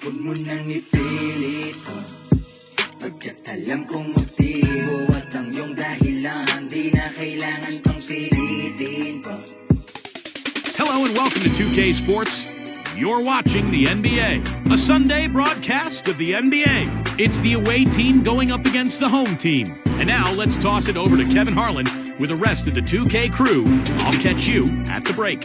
Huwag mo nang ipilit pagkat alam kong motibo at ang iyong dahilan, di na kailangan pang pilitin pa. Hello and welcome to 2K Sports. You're watching the NBA, a Sunday broadcast of the NBA. It's the away team going up against the home team. And now let's toss it over to Kevin Harlan with the rest of the 2K crew. I'll catch you at the break.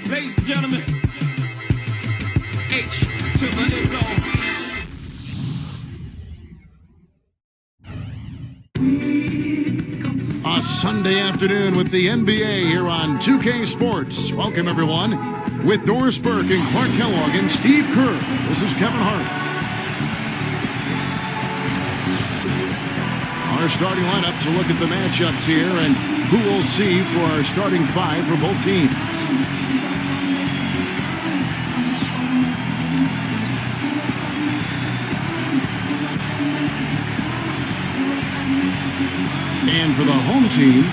Ladies and gentlemen, H to the Izzo. A Sunday afternoon with the NBA here on 2K Sports. Welcome, everyone, with Doris Burke and Clark Kellogg and Steve Kerr. This is Kevin Hart. Our starting lineups will look at the matchups here and who we'll see for our starting five for both teams. And for the home team,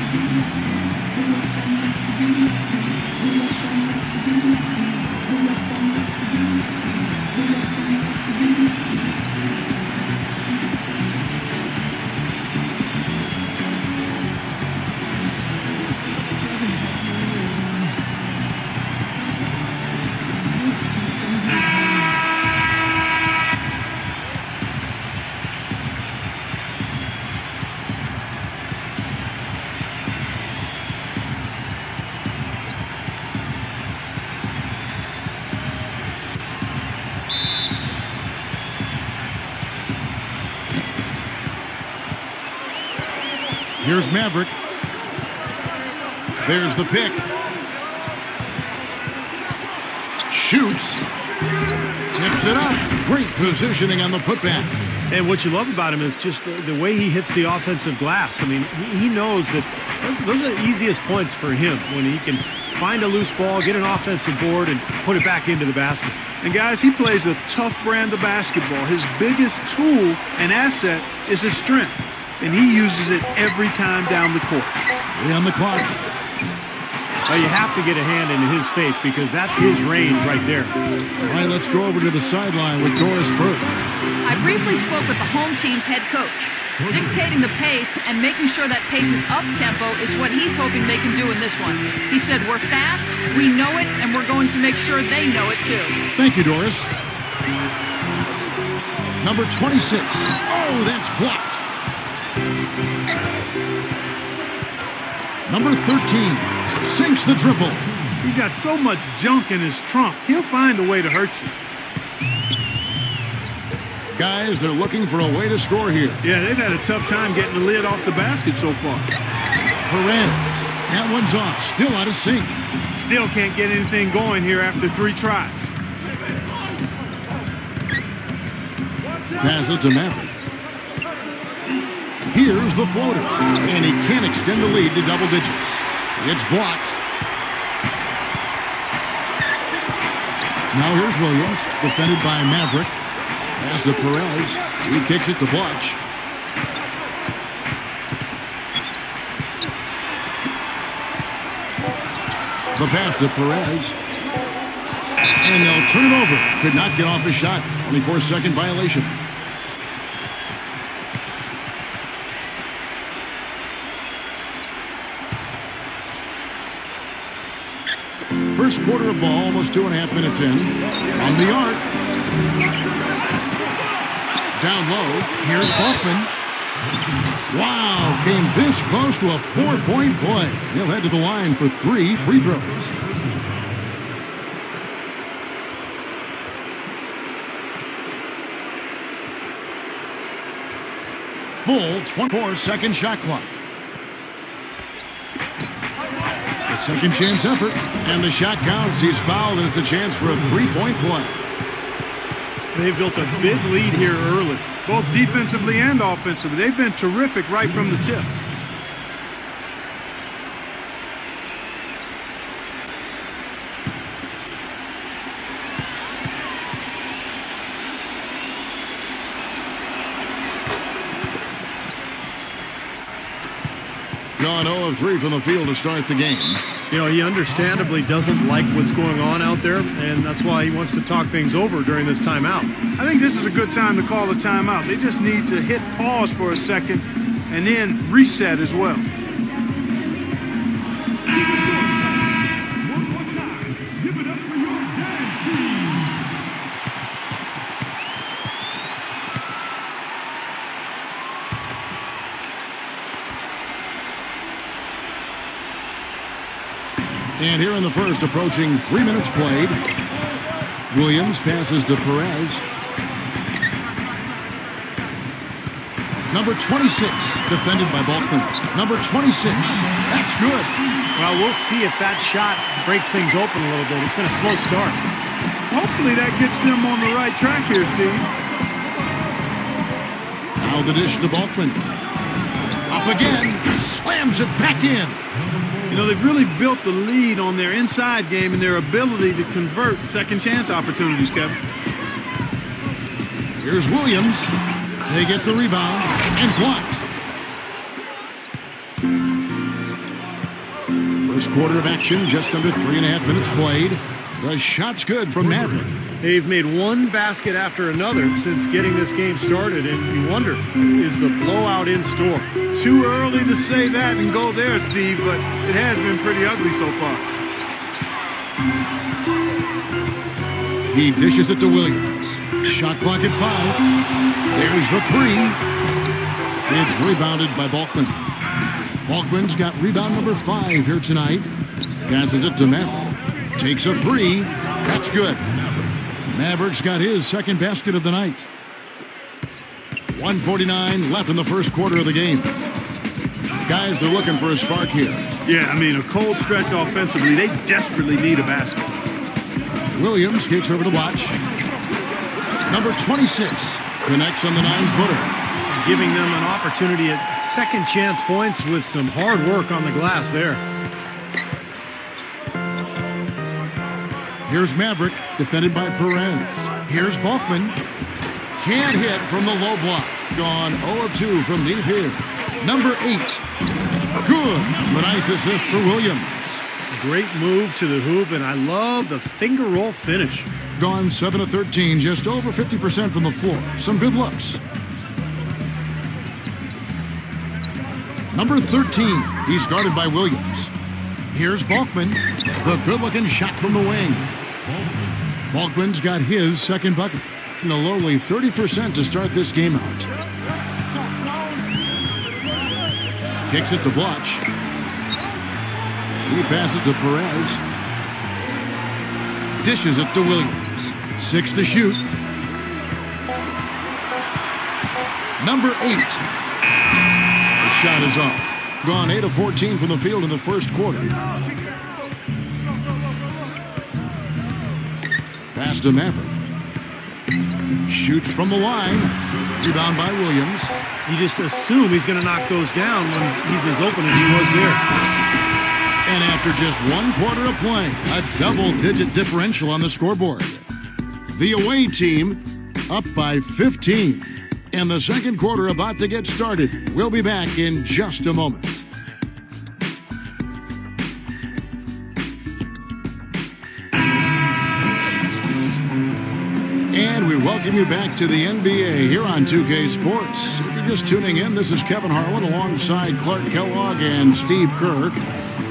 here's Maverick. There's the pick. Shoots. Tips it up. Great positioning on the putback. And what you love about him is just the way he hits the offensive glass. I mean, he knows that those are the easiest points for him, when he can find a loose ball, get an offensive board, and put it back into the basket. And guys, he plays a tough brand of basketball. His biggest tool and asset is his strength, and he uses it every time down the court. 3 on the clock. Well, you have to get a hand into his face because that's his range right there. All right, let's go over to the sideline with Doris Burke. I briefly spoke with the home team's head coach. Dictating the pace and making sure that pace is up-tempo is what he's hoping they can do in this one. He said, we're fast, we know it, and we're going to make sure they know it too. Thank you, Doris. Number 26. Oh, that's blocked. Number 13. Sinks the triple. He's got so much junk in his trunk, he'll find a way to hurt you. Guys, they're looking for a way to score here. Yeah, they've had a tough time getting the lid off the basket so far. Perez. That one's off. Still out of sync. Still can't get anything going here after 3 tries. Passes to Maverick. Here's the floater. And he can't extend the lead to double digits. It's blocked. Now here's Williams, defended by Maverick. Pass to Perez. He kicks it to Butch. The pass to Perez. And they'll turn it over. Could not get off the shot. 24-second violation. First quarter of ball, almost 2.5 minutes in. On the arc. Down low. Here's Bachman. Wow, came this close to a 4-point play. He'll head to the line for 3 free throws. Full 24-second shot clock. A second chance effort, and the shot counts. He's fouled, and it's a chance for a 3-point play. They've built a big lead here early. Both defensively and offensively. They've been terrific right from the tip. Gone 0 of 3 from the field to start the game. You know, he understandably doesn't like what's going on out there, and that's why he wants to talk things over during this timeout. I think this is a good time to call a timeout. They just need to hit pause for a second and then reset as well. And here in the first, approaching 3 minutes played. Williams passes to Perez. Number 26, defended by Balkman. Number 26, that's good. Well, we'll see if that shot breaks things open a little bit. It's been a slow start. Hopefully that gets them on the right track here, Steve. Now the dish to Balkman. Up again, slams it back in. You know, they've really built the lead on their inside game and their ability to convert second chance opportunities, Kevin. Here's Williams. They get the rebound and blocked. First quarter of action, just under 3.5 minutes played. The shot's good from Maverick. They've made one basket after another since getting this game started, and you wonder, is the blowout in store? Too early to say that and go there, Steve, but it has been pretty ugly so far. He dishes it to Williams. Shot clock at 5. There's the 3. It's rebounded by Balkman. Balkman's got rebound number 5 here tonight. Passes it to Maverick. Takes a 3. That's good. Maverick's got his second basket of the night. 1:49 left in the first quarter of the game. Guys are looking for a spark here. Yeah, I mean, a cold stretch offensively. They desperately need a basket. Williams kicks over to Watch. Number 26 connects on the 9-footer. Giving them an opportunity at second chance points with some hard work on the glass there. Here's Maverick, defended by Perez. Here's Balkman. Can't hit from the low block. Gone 0 of 2 from deep here. Number 8. Good. A nice assist for Williams. Great move to the hoop, and I love the finger roll finish. Gone 7 of 13, just over 50% from the floor. Some good looks. Number 13. He's guarded by Williams. Here's Balkman. The good-looking shot from the wing. Balkman's got his second bucket. And a lowly 30% to start this game out. Kicks it to Blotch. He passes to Perez. Dishes it to Williams. 6 to shoot. Number 8. The shot is off. Gone 8 of 14 from the field in the first quarter. Pass to Maverick. Shoots from the line. Rebound by Williams. You just assume he's going to knock those down when he's as open as he was there. And after just 1 quarter of play, a double-digit differential on the scoreboard. The away team up by 15. And the second quarter about to get started. We'll be back in just a moment. And we welcome you back to the NBA here on 2K Sports. If you're just tuning in, this is Kevin Harlan alongside Clark Kellogg and Steve Kerr.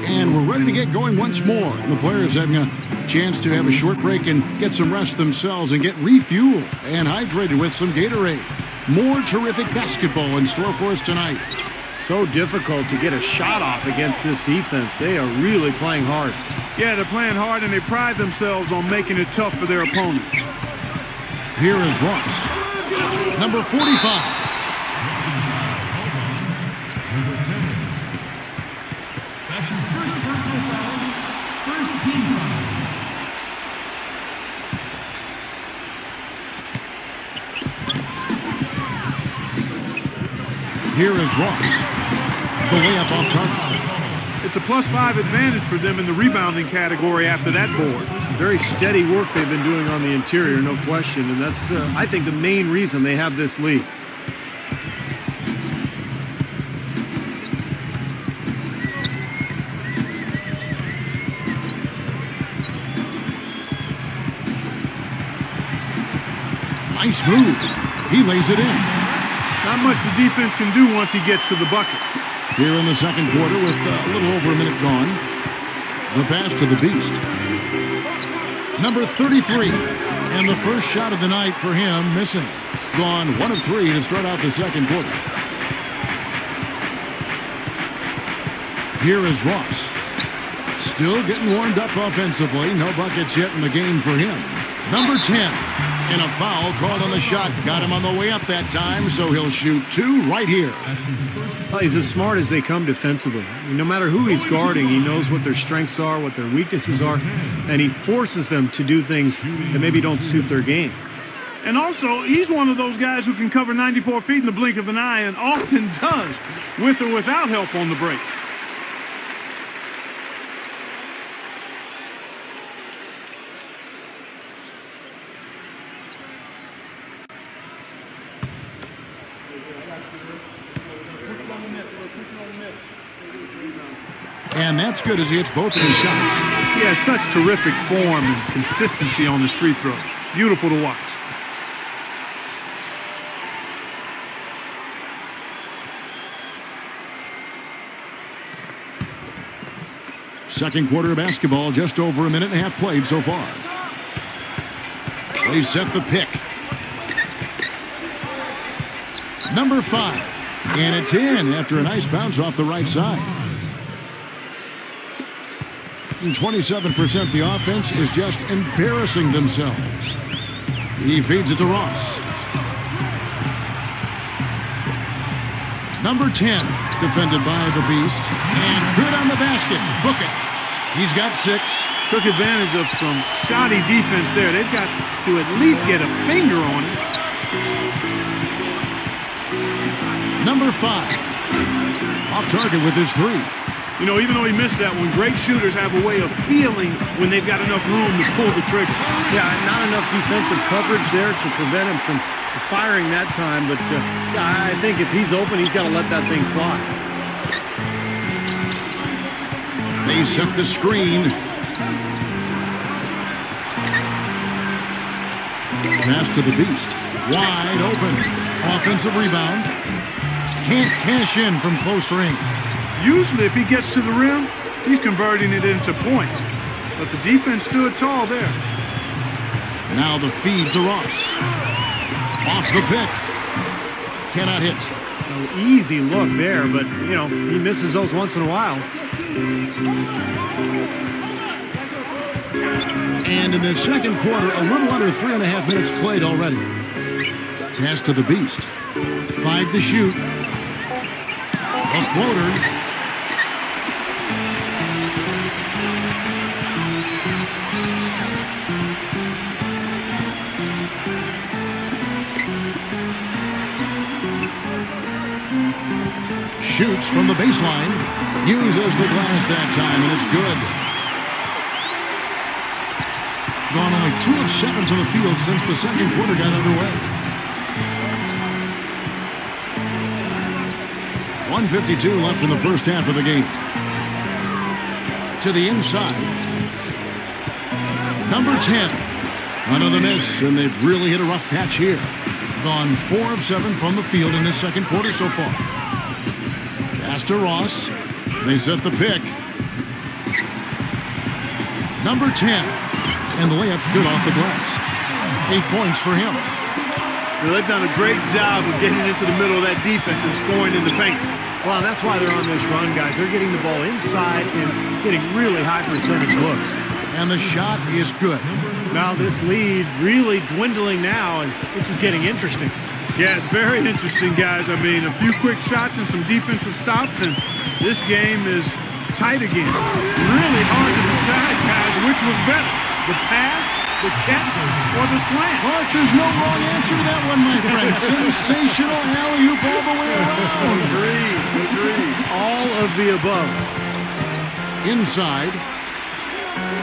And we're ready to get going once more. The players having a chance to have a short break and get some rest themselves and get refueled and hydrated with some Gatorade. More terrific basketball in store for us tonight. So difficult to get a shot off against this defense. They are really playing hard. Yeah, they're playing hard, and they pride themselves on making it tough for their opponents. Here is Ross. Number 45. That's his first personal foul, first team foul. Here is Ross. The layup off target. It's a +5 advantage for them in the rebounding category after that board. Very steady work they've been doing on the interior, no question. And that's, I think, the main reason they have this lead. Nice move. He lays it in. Not much the defense can do once he gets to the bucket. Here in the second quarter with a little over a minute gone. The pass to the Beast. Number 33. And the first shot of the night for him, missing. Gone 1 of 3 to start out the second quarter. Here is Ross. Still getting warmed up offensively. No buckets yet in the game for him. Number 10. And a foul called on the shot. Got him on the way up that time, so he'll shoot 2 right here. Well, he's as smart as they come defensively. No matter who he's guarding, he knows what their strengths are, what their weaknesses are, and he forces them to do things that maybe don't suit their game. And also, he's one of those guys who can cover 94 feet in the blink of an eye and often does, with or without help on the break. And that's good as he hits both of his shots. He has such terrific form and consistency on his free throws. Beautiful to watch. Second quarter of basketball, just over a minute and a half played so far. They set the pick. Number 5. And it's in after a nice bounce off the right side. 27% the offense is just embarrassing themselves. He feeds it to Ross. Number 10, defended by the Beast. And good on the basket. Book it. He's got 6. Took advantage of some shoddy defense there. They've got to at least get a finger on it. Number 5. Off target with his 3. You know, even though he missed that one, great shooters have a way of feeling when they've got enough room to pull the trigger. Yeah, not enough defensive coverage there to prevent him from firing that time. But I think if he's open, he's got to let that thing fly. They set the screen. Pass to the Beast. Wide open. Offensive rebound. Can't cash in from close range. Usually, if he gets to the rim, he's converting it into points. But the defense stood tall there. Now the feed to Ross. Off the pick. Cannot hit. Oh, easy look there, but, you know, he misses those once in a while. And in the second quarter, a little under 3.5 minutes played already. Pass to the Beast. 5 to shoot. A floater. Shoots from the baseline. Uses the glass that time, and it's good. Gone only 2 of 7 to the field since the second quarter got underway. 1:52 left in the first half of the game. To the inside. Number 10. Another miss, and they've really hit a rough patch here. Gone 4 of 7 from the field in this second quarter so far. Pass to Ross. They set the pick. Number 10. And the layup's good off the glass. 8 points for him. Well, they've done a great job of getting into the middle of that defense and scoring in the paint. Well, that's why they're on this run, guys. They're getting the ball inside and getting really high percentage looks. And the shot is good. Now this lead really dwindling now, and this is getting interesting. Yeah, it's very interesting, guys. I mean, a few quick shots and some defensive stops, and this game is tight again. Really hard to decide, guys, which was better, the pass, the catch, or the slam. Clark, there's no wrong answer to that one, my friend. Sensational alley-oop all the way around. Agreed. All of the above. Inside.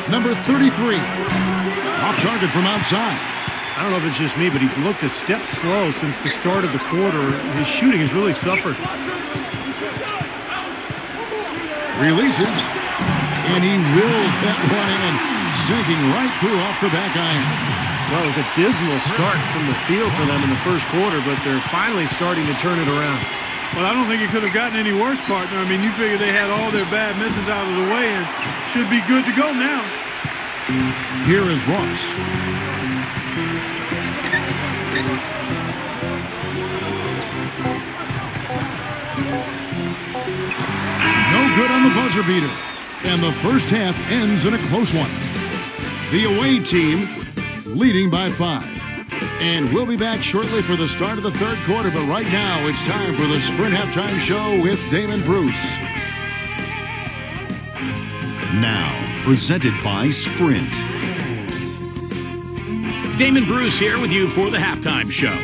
Number 33. Off target from outside. I don't know if it's just me, but he's looked a step slow since the start of the quarter. His shooting has really suffered. Releases. And he wills that one in. Sinking right through off the back iron. Well, it was a dismal start from the field for them in the first quarter, but they're finally starting to turn it around. Well, I don't think it could have gotten any worse, partner. I mean, you figure they had all their bad misses out of the way and should be good to go now. Here is Ross. No good on the buzzer beater. And the first half ends in a close one. The away team leading by 5. And we'll be back shortly for the start of the third quarter. But right now, it's time for the Sprint Halftime Show with Damon Bruce. Now, presented by Sprint. Damon Bruce here with you for the halftime show.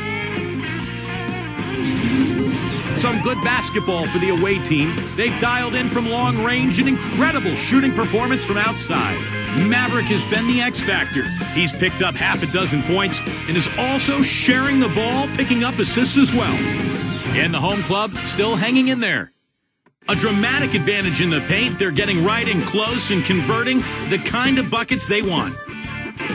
Some good basketball for the away team. They've dialed in from long range an incredible shooting performance from outside. Maverick has been the X factor. He's picked up half a dozen points and is also sharing the ball, picking up assists as well. And the home club still hanging in there. A dramatic advantage in the paint. They're getting right in close and converting the kind of buckets they want.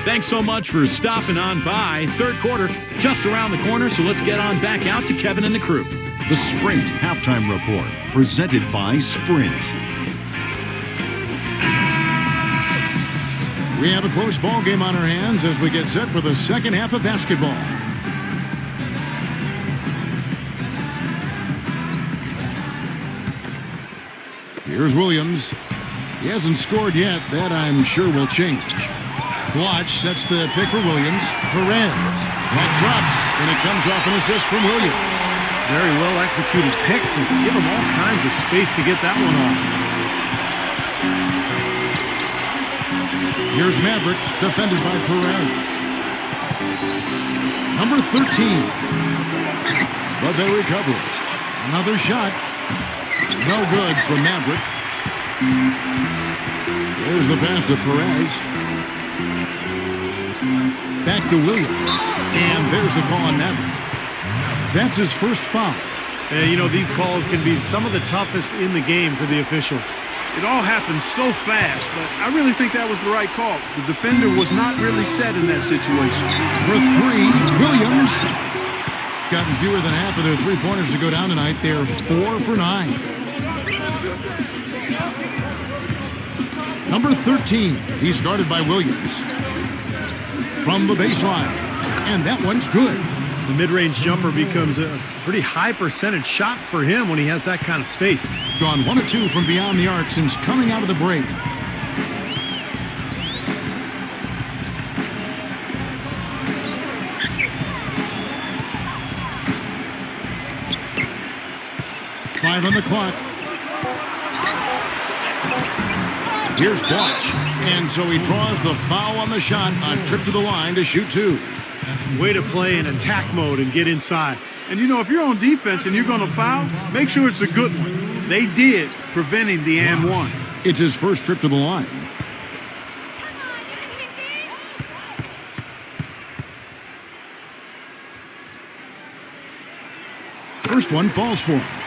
Thanks so much for stopping on by. Third quarter just around the corner, so let's get on back out to Kevin and the crew. The Sprint Halftime Report, presented by Sprint. We have a close ball game on our hands as we get set for the second half of basketball. Here's Williams. He hasn't scored yet. That, I'm sure, will change. Blotch sets the pick for Williams. Perez. That drops, and it comes off an assist from Williams. Very well executed pick to give him all kinds of space to get that one off. Here's Maverick, defended by Perez. Number 13. But they recover it. Another shot. No good from Maverick. There's the pass to Perez. Back to Williams. And there's the call on Maverick. That's his first foul. You know, these calls can be some of the toughest in the game for the officials. It all happened so fast, but I really think that was the right call. The defender was not really set in that situation. For 3, Williams. Gotten fewer than half of their three-pointers to go down tonight. They're 4 for 9. Number 13. He's guarded by Williams. From the baseline. And that one's good. The mid-range jumper becomes a pretty high percentage shot for him when he has that kind of space. Gone 1 of 2 from beyond the arc since coming out of the break. Five on the clock. Here's Blotch. And so he draws the foul on the shot. A trip to the line to shoot 2. Way to play in attack mode and get inside. And, you know, if you're on defense and you're going to foul, make sure it's a good one. They did, preventing the and one. It's his first trip to the line. First one falls for him.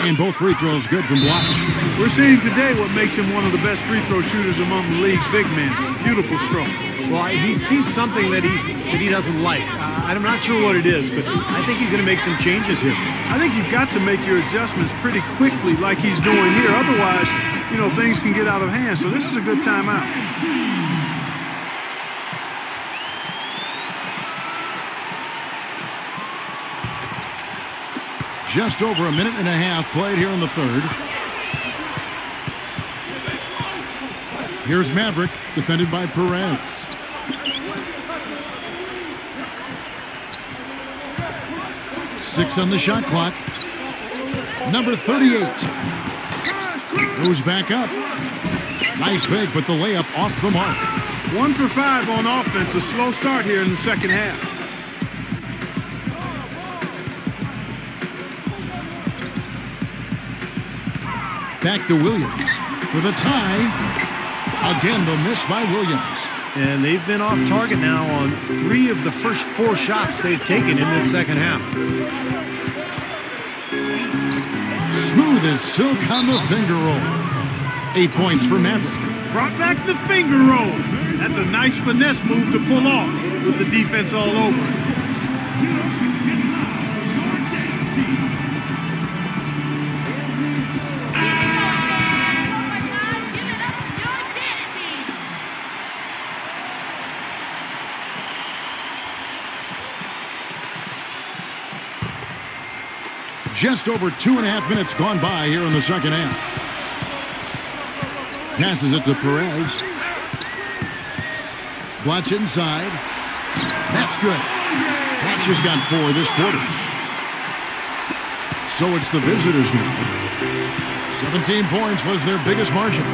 And both free throws good from Blotch. We're seeing today what makes him one of the best free throw shooters among the league's big men. Beautiful stroke. Well, he sees something that he doesn't like. I'm not sure what it is, but I think he's going to make some changes here. I think you've got to make your adjustments pretty quickly like he's doing here. Otherwise, you know, things can get out of hand. So this is a good timeout. Just over a minute and a half played here in the third. Here's Maverick, defended by Perez. Six on the shot clock. Number 38. Goes back up. Nice fake, but the layup off the mark. 1 for 5 on offense. A slow start here in the second half. Back to Williams for the tie. Again, the miss by Williams. And they've been off target now on 3 of the first 4 shots they've taken in this second half. Smooth as silk on the finger roll. 8 points for Maverick. Brought back the finger roll. That's a nice finesse move to pull off with the defense all over. Just over 2.5 minutes gone by here in the second half. Passes it to Perez. Watch inside. That's good. Watch has got 4 this quarter. So it's the visitors now. 17 points was their biggest margin.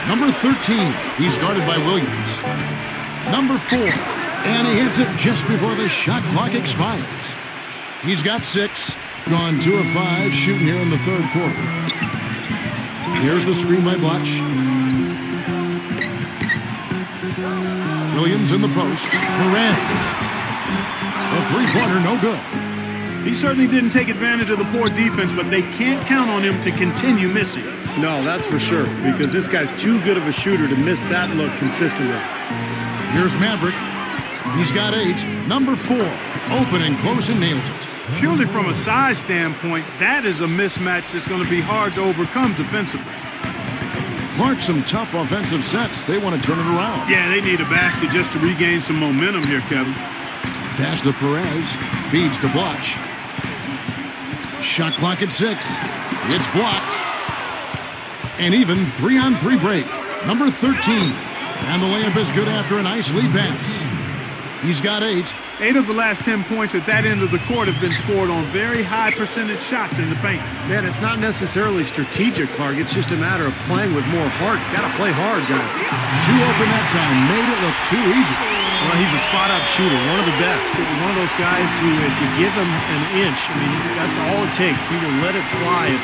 Number 13, he's guarded by Williams. Number 4, and he hits it just before the shot clock expires. He's got 6, gone 2 of 5, shooting here in the third quarter. Here's the screen by Blotch. Williams in the post. Perez. The three-pointer, no good. He certainly didn't take advantage of the poor defense, but they can't count on him to continue missing. No, that's for sure, because this guy's too good of a shooter to miss that look consistently. Here's Maverick. He's got 8. Number 4, open and close and nails it. Purely from a size standpoint, that is a mismatch that's going to be hard to overcome defensively. Clark, some tough offensive sets. They want to turn it around. Yeah, they need a basket just to regain some momentum here, Kevin. Pass to Perez. Feeds to Blotch. Shot clock at 6. It's blocked. And even 3-on-3 break. Number 13. And the layup is good after a nice lead pass. He's got 8. 8 of the last 10 points at that end of the court have been scored on very high percentage shots in the paint. Man, it's not necessarily strategic, Clark. It's just a matter of playing with more heart. Got to play hard, guys. 2 open that time. Made it look too easy. Well, he's a spot-up shooter, one of the best. One of those guys who, if you give him an inch, I mean, that's all it takes. He will let it fly and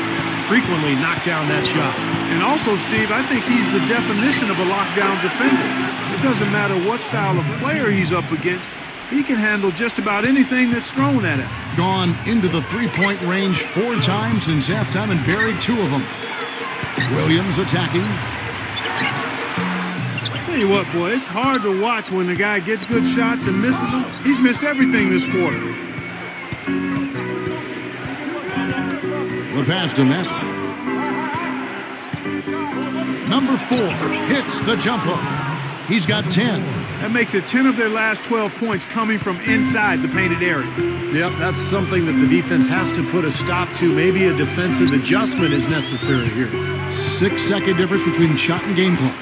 frequently knock down that shot. And also, Steve, I think he's the definition of a lockdown defender. It doesn't matter what style of player he's up against. He can handle just about anything that's thrown at him. Gone into the three-point range 4 times since halftime and buried 2 of them. Williams attacking. Tell you what, boy, it's hard to watch when the guy gets good shots and misses them. He's missed everything this quarter. The pass to Maverick. Number 4 hits the jump hook. He's got 10. That makes it 10 of their last 12 points coming from inside the painted area. Yep, that's something that the defense has to put a stop to. Maybe a defensive adjustment is necessary here. 6-second difference between shot and game clock.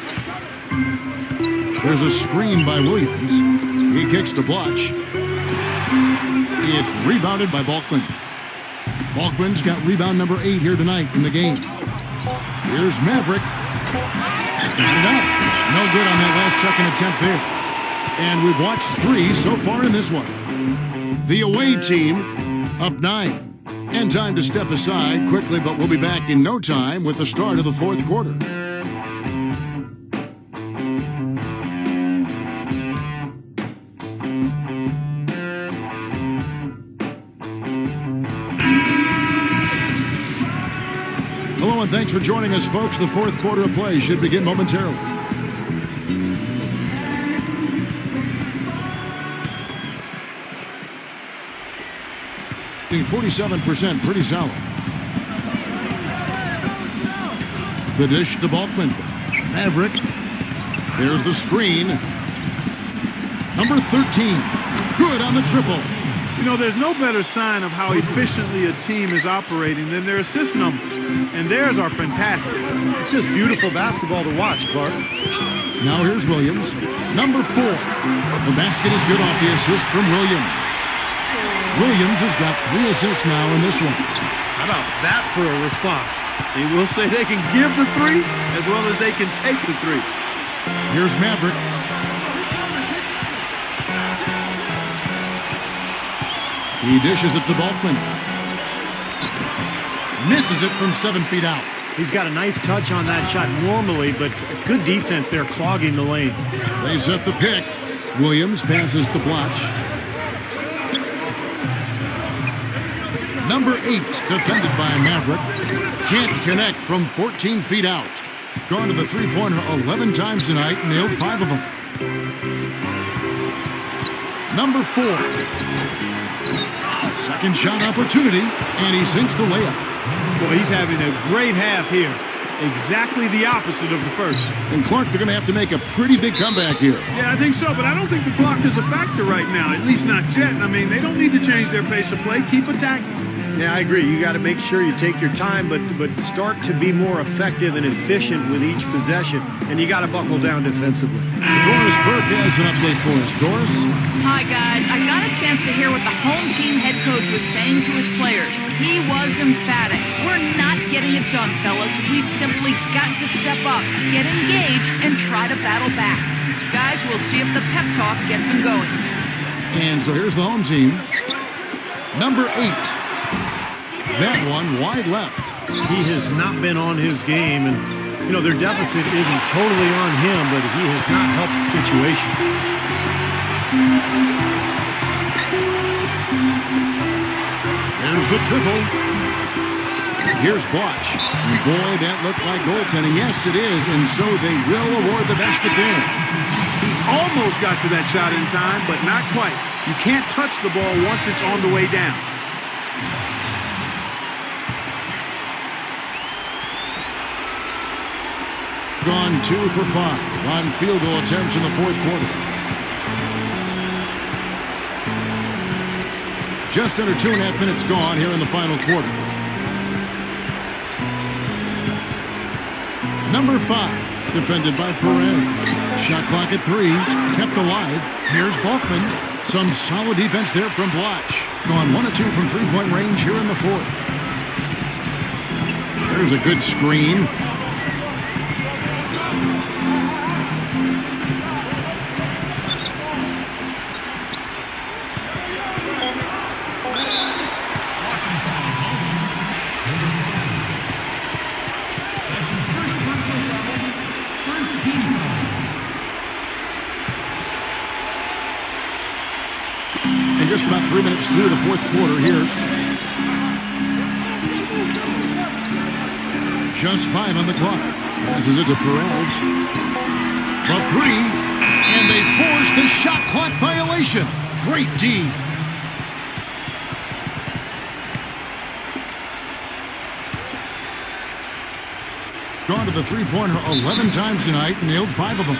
There's a screen by Williams. He kicks to Blotch. It's rebounded by Balkman. Balkman's got rebound number 8 here tonight in the game. Here's Maverick. Got it up. No good on that last second attempt there. And we've watched 3 so far in this one. The away team up 9. And time to step aside quickly, but we'll be back in no time with the start of the fourth quarter. Hello and thanks for joining us, folks. The fourth quarter of play should begin momentarily. 47%, pretty solid. The dish to Balkman. Maverick. There's the screen. Number 13. Good on the triple. You know, there's no better sign of how efficiently a team is operating than their assist numbers. And theirs are fantastic. It's just beautiful basketball to watch, Clark. Now here's Williams. Number 4. The basket is good off the assist from Williams. Williams has got 3 assists now in this one. How about that for a response? He will say they can give the 3 as well as they can take the 3. Here's Maverick. He dishes it to Balkman. Misses it from 7 feet out. He's got a nice touch on that shot normally, but good defense there clogging the lane. They set the pick. Williams passes to Blotch. Number 8, defended by Maverick. Can't connect from 14 feet out. Gone to the three-pointer 11 times tonight, nailed 5 of them. Number 4. Second shot opportunity, and he sinks the layup. Well, he's having a great half here. Exactly the opposite of the first. And Clark, they're going to have to make a pretty big comeback here. Yeah, I think so, but I don't think the clock is a factor right now, at least not yet. I mean, they don't need to change their pace of play. Keep attacking. Yeah, I agree. You got to make sure you take your time, but start to be more effective and efficient with each possession, and you got to buckle down defensively. Doris Burke has an update for us. Doris? Hi, guys. I got a chance to hear what the home team head coach was saying to his players. He was emphatic. We're not getting it done, fellas. We've simply got to step up, get engaged, and try to battle back. Guys, we'll see if the pep talk gets them going. And so here's the home team. Number 8. That one wide left. He has not been on his game, and, you know, their deficit isn't totally on him, but he has not helped the situation. There's the triple. Here's Blotch. And boy, that looked like goaltending. Yes, it is, and so they will award the basket there. He almost got to that shot in time, but not quite. You can't touch the ball once it's on the way down. Gone 2 for 5 on field goal attempts in the fourth quarter. Just under 2.5 minutes gone here in the final quarter. Number 5, defended by Perez. Shot clock at 3, kept alive. Here's Balkman. Some solid defense there from Blotch. Gone 1 of 2 from three-point range here in the fourth. There's a good screen. Just about 3 minutes through the fourth quarter here. Just 5 on the clock. Passes it to Perez. The 3, and they force the shot clock violation. Great D. Gone to the three-pointer 11 times tonight, nailed 5 of them.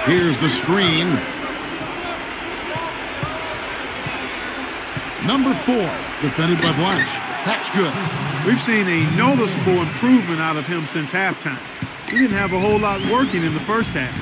Here's the screen. Number 4, defended by Blotch. That's good. We've seen a noticeable improvement out of him since halftime. He didn't have a whole lot working in the first half.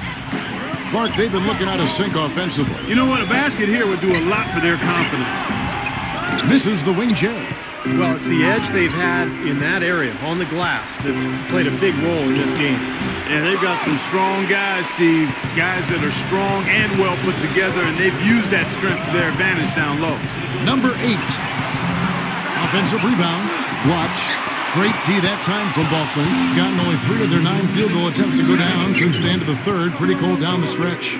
Clark, they've been looking out of sync offensively. You know what? A basket here would do a lot for their confidence. Misses the wing Jerry. Well, it's the edge they've had in that area on the glass that's played a big role in this game. And they've got some strong guys, Steve. Guys that are strong and well put together, and they've used that strength to their advantage down low. Number 8. Offensive rebound. Blotch. Great D that time from Balkman. Gotten only 3 of their 9 field goal attempts to go down since the end of the third. Pretty cold down the stretch.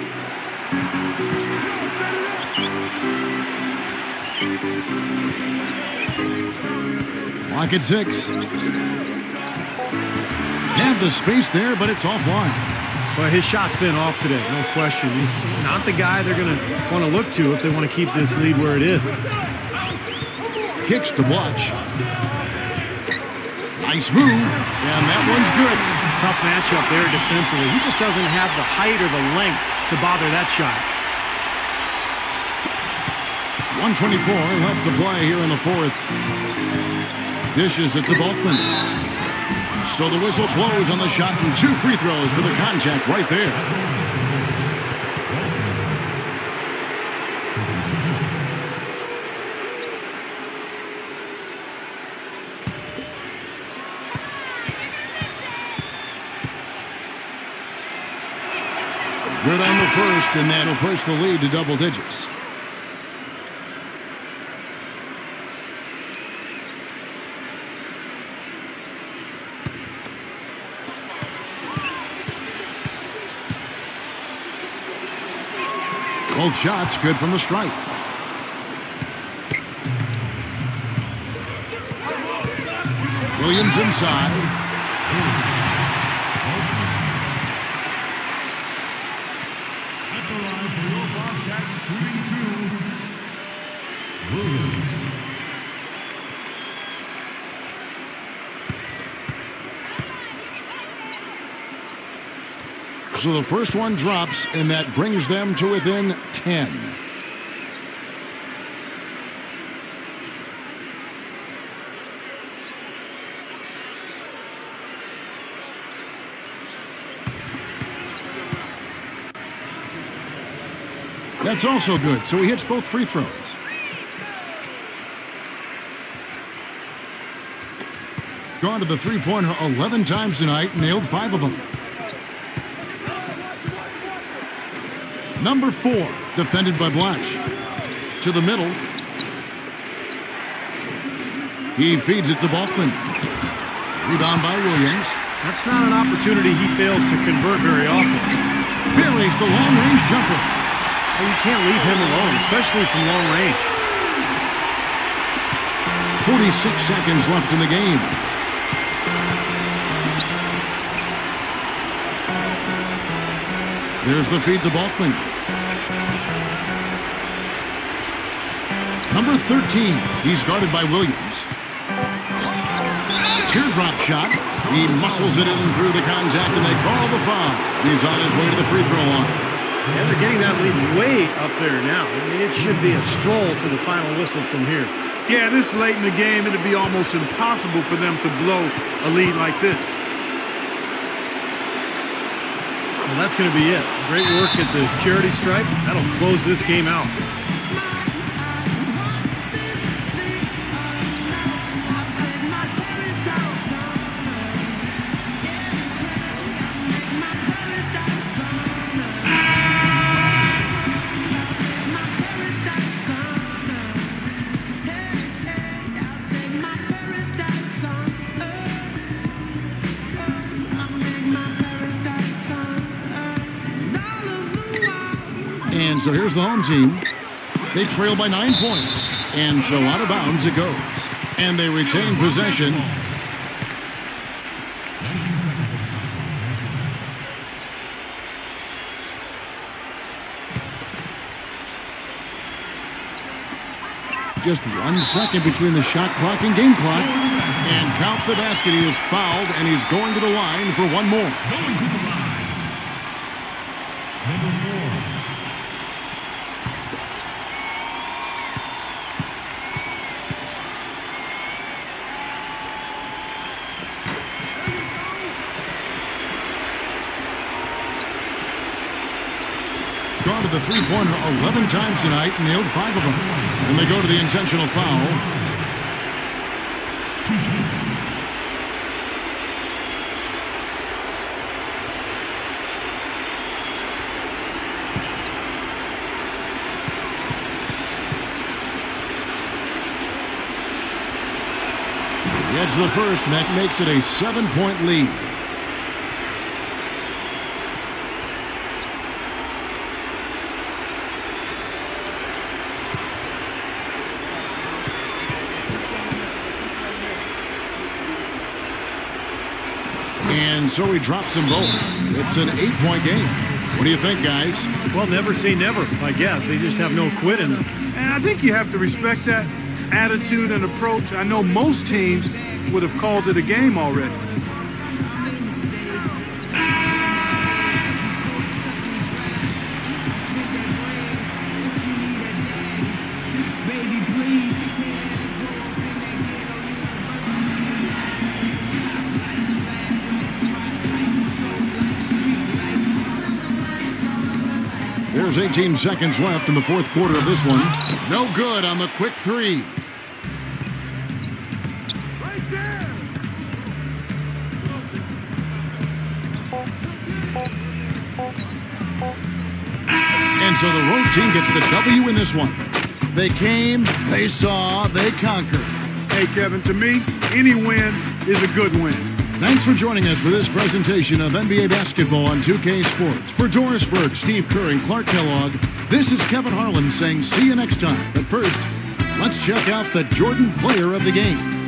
Clock at 6. Have the space there, but it's offline. Well, his shot's been off today, no question. He's not the guy they're going to want to look to if they want to keep this lead where it is. Kicks to Blotch. Nice move, and that one's good. Tough matchup there defensively. He just doesn't have the height or the length to bother that shot. 1:24 left to play here in the fourth. Dishes it to Bulkman. So the whistle blows on the shot and 2 free throws for the contact right there. Good on the first, and that'll push the lead to double digits. Both shots good from the stripe. Williams inside. At the line for your Bobcats, shooting 2, Williams. So the first one drops, and that brings them to within 10. That's also good, so he hits both free throws. Gone to the three-pointer 11 times tonight, nailed 5 of them. Number 4, defended by Blanche. To the middle. He feeds it to Bulkman. Rebound by Williams. That's not an opportunity he fails to convert very often. Buries the long-range jumper. Well, you can't leave him alone, especially from long range. 46 seconds left in the game. There's the feed to Bulkman. Number 13, he's guarded by Williams. Teardrop shot. He muscles it in through the contact, and they call the foul. He's on his way to the free throw line. Yeah, they're getting that lead way up there now. I mean, it should be a stroll to the final whistle from here. Yeah, this late in the game, it'd be almost impossible for them to blow a lead like this. Well, that's going to be it. Great work at the charity stripe. That'll close this game out. And so here's the home team. They trail by 9 points. And so out of bounds it goes. And they retain possession. Just 1 second between the shot clock and game clock. And count the basket. He is fouled, and he's going to the line for one more. Going to the line. Number 4. Gone to the three-pointer 11 times tonight, nailed 5 of them. And they go to the intentional foul. He gets the first, and that makes it a 7-point lead. And so he drops them both. It's an 8-point game. What do you think, guys? Well, never say never, I guess. They just have no quit in them. And I think you have to respect that attitude and approach. I know most teams would have called it a game already. There's 18 seconds left in the fourth quarter of this one. No good on the quick three. And so the road team gets the W in this one. They came, they saw, they conquered. Hey, Kevin, to me, any win is a good win. Thanks for joining us for this presentation of NBA basketball on 2K Sports. For Doris Burke, Steve Kerr, and Clark Kellogg, this is Kevin Harlan saying see you next time. But first, let's check out the Jordan player of the game.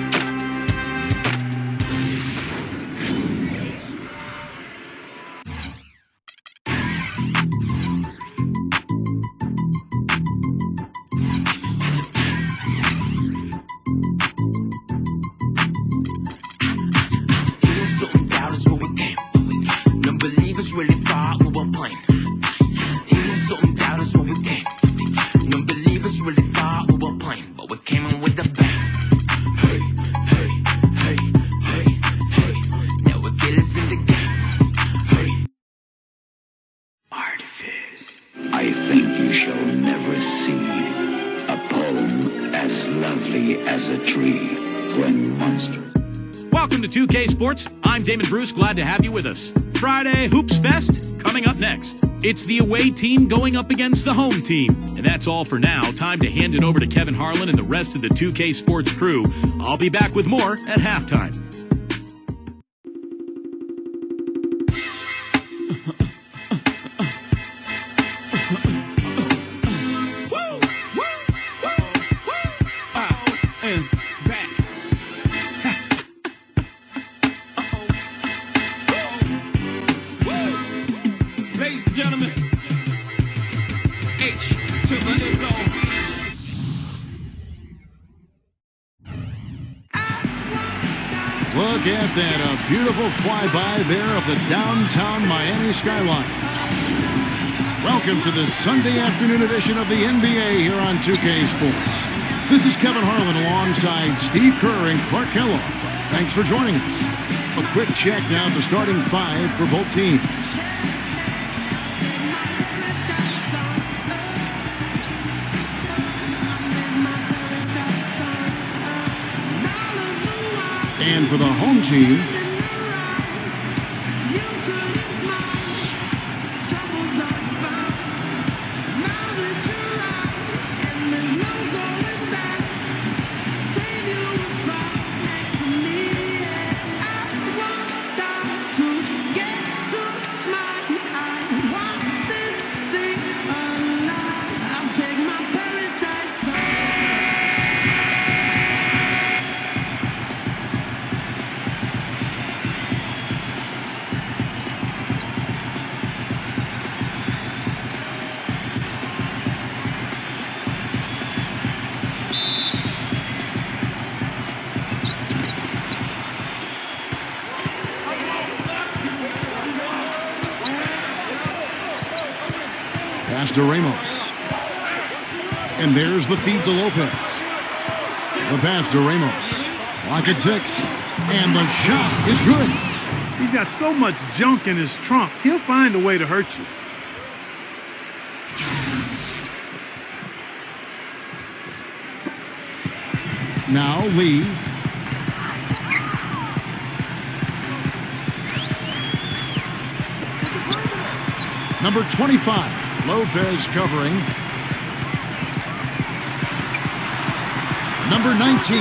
I think you shall never see a poem as lovely as a tree when monsters. Welcome to 2K Sports. I'm Damon Bruce. Glad to have you with us. Friday Hoops Fest coming up next. It's the away team going up against the home team. And that's all for now. Time to hand it over to Kevin Harlan and the rest of the 2K Sports crew. I'll be back with more at halftime. Ladies and gentlemen, H to the is on. Look at that, a beautiful flyby there of the downtown Miami skyline. Welcome to the Sunday afternoon edition of the NBA here on 2K Sports. This is Kevin Harlan alongside Steve Kerr and Clark Kellogg. Thanks for joining us. A quick check now at the starting five for both teams. And for the home team, pass to Ramos. And there's the feed to Lopez. The pass to Ramos. Lock at 6. And the shot is good. He's got so much junk in his trunk, he'll find a way to hurt you. Now Lee. Number 25. Lopez covering. Number 19.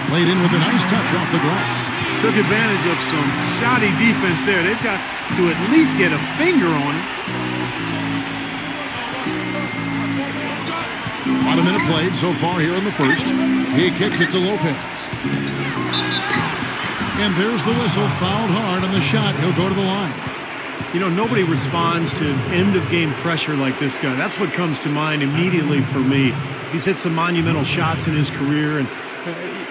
Laid in with a nice touch off the glass. Took advantage of some shoddy defense there. They've got to at least get a finger on him. About a minute played so far here in the first. He kicks it to Lopez. And there's the whistle. Fouled hard on the shot. He'll go to the line. You know, nobody responds to end-of-game pressure like this guy. That's what comes to mind immediately for me. He's hit some monumental shots in his career, and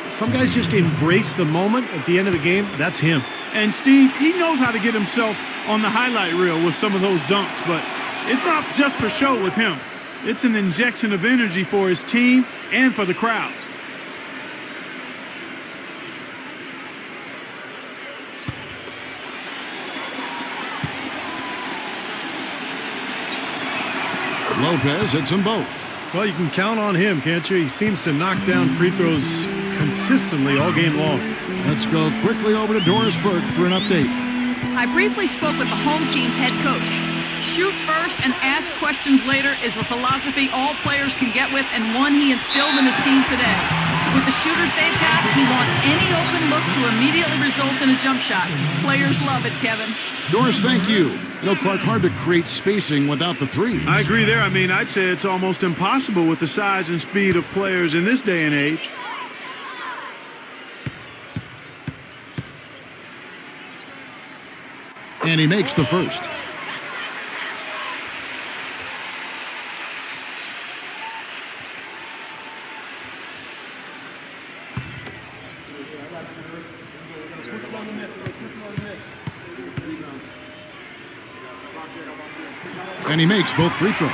some guys just embrace the moment at the end of the game. That's him. And Steve, he knows how to get himself on the highlight reel with some of those dunks, but it's not just for show with him. It's an injection of energy for his team and for the crowd. Lopez hits them both. Well, you can count on him, can't you? He seems to knock down free throws consistently all game long. Let's go quickly over to Doris Burke for an update. I briefly spoke with the home team's head coach. Shoot first and ask questions later is a philosophy all players can get with and one he instilled in his team today. With the shooters they've got, he wants any open look to immediately result in a jump shot. Players love it, Kevin. Doris, thank you. Clark, hard to create spacing without the three. I agree there. I mean, I'd say it's almost impossible with the size and speed of players in this day and age. And he makes the first. And he makes both free throws.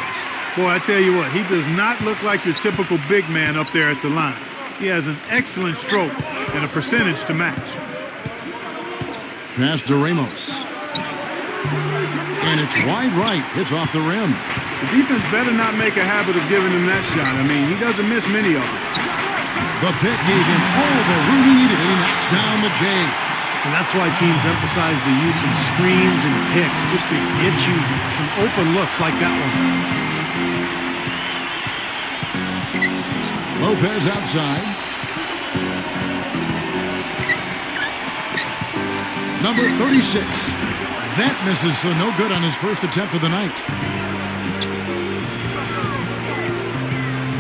Boy, I tell you what, he does not look like your typical big man up there at the line. He has an excellent stroke and a percentage to match. Pass to Ramos. And it's wide right. It's off the rim. The defense better not make a habit of giving him that shot. I mean, he doesn't miss many of them. The pick gave him all the room he needed, and he knocks down the J. And that's why teams emphasize the use of screens and picks just to get you some open looks like that one. Lopez outside. Number 36. That misses, so no good on his first attempt of the night.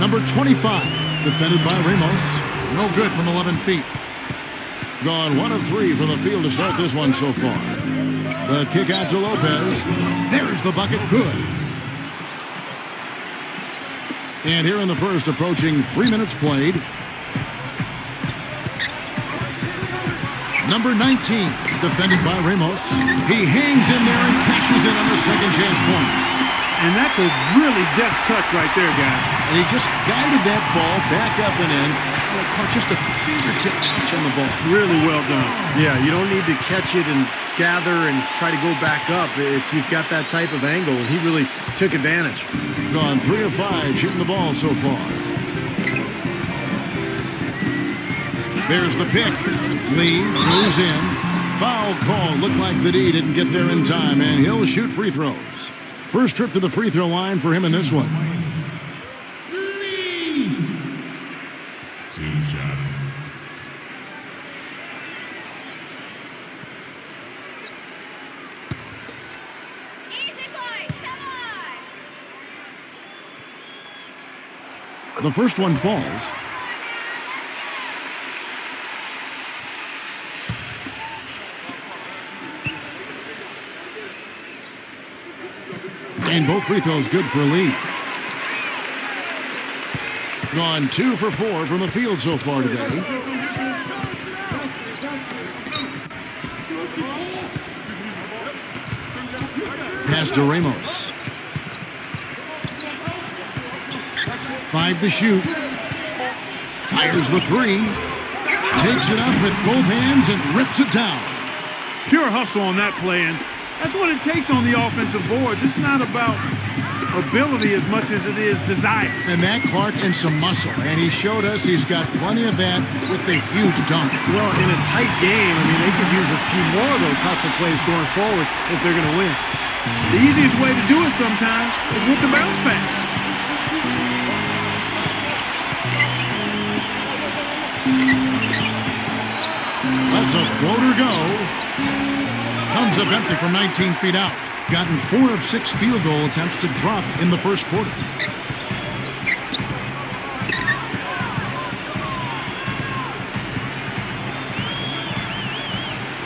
Number 25. Defended by Ramos. No good from 11 feet. Gone 1 of 3 from the field to start this one so far. The kick out to Lopez. There's the bucket. Good. And here in the first, approaching 3 minutes played. Number 19, defended by Ramos. He hangs in there and cashes in on the second chance points. And that's a really deft touch right there, guys. And he just guided that ball back up and in. Caught just a fingertip touch on the ball. Really well done. Yeah, you don't need to catch it and gather and try to go back up if you've got that type of angle. He really took advantage. Gone 3 of 5 shooting the ball so far. There's the pick. Lee goes in. Foul call. Looked like the D didn't get there in time, and he'll shoot free throws. First trip to the free throw line for him in this one. Lee! 2 shots. Easy boy, come on! The first one falls. And both free throws good for Lee. Gone 2 for 4 from the field so far today. Pass to Ramos. 5 to shoot. Fires the 3. Takes it up with both hands and rips it down. Pure hustle on that play, and that's what it takes on the offensive boards. It's not about ability as much as it is desire. And that, Clark, and some muscle. And he showed us he's got plenty of that with the huge dunk. Well, in a tight game, I mean, they could use a few more of those hustle plays going forward if they're going to win. The easiest way to do it sometimes is with the bounce pass. That's a floater go. Comes up empty from 19 feet out. Gotten 4 of 6 field goal attempts to drop in the first quarter.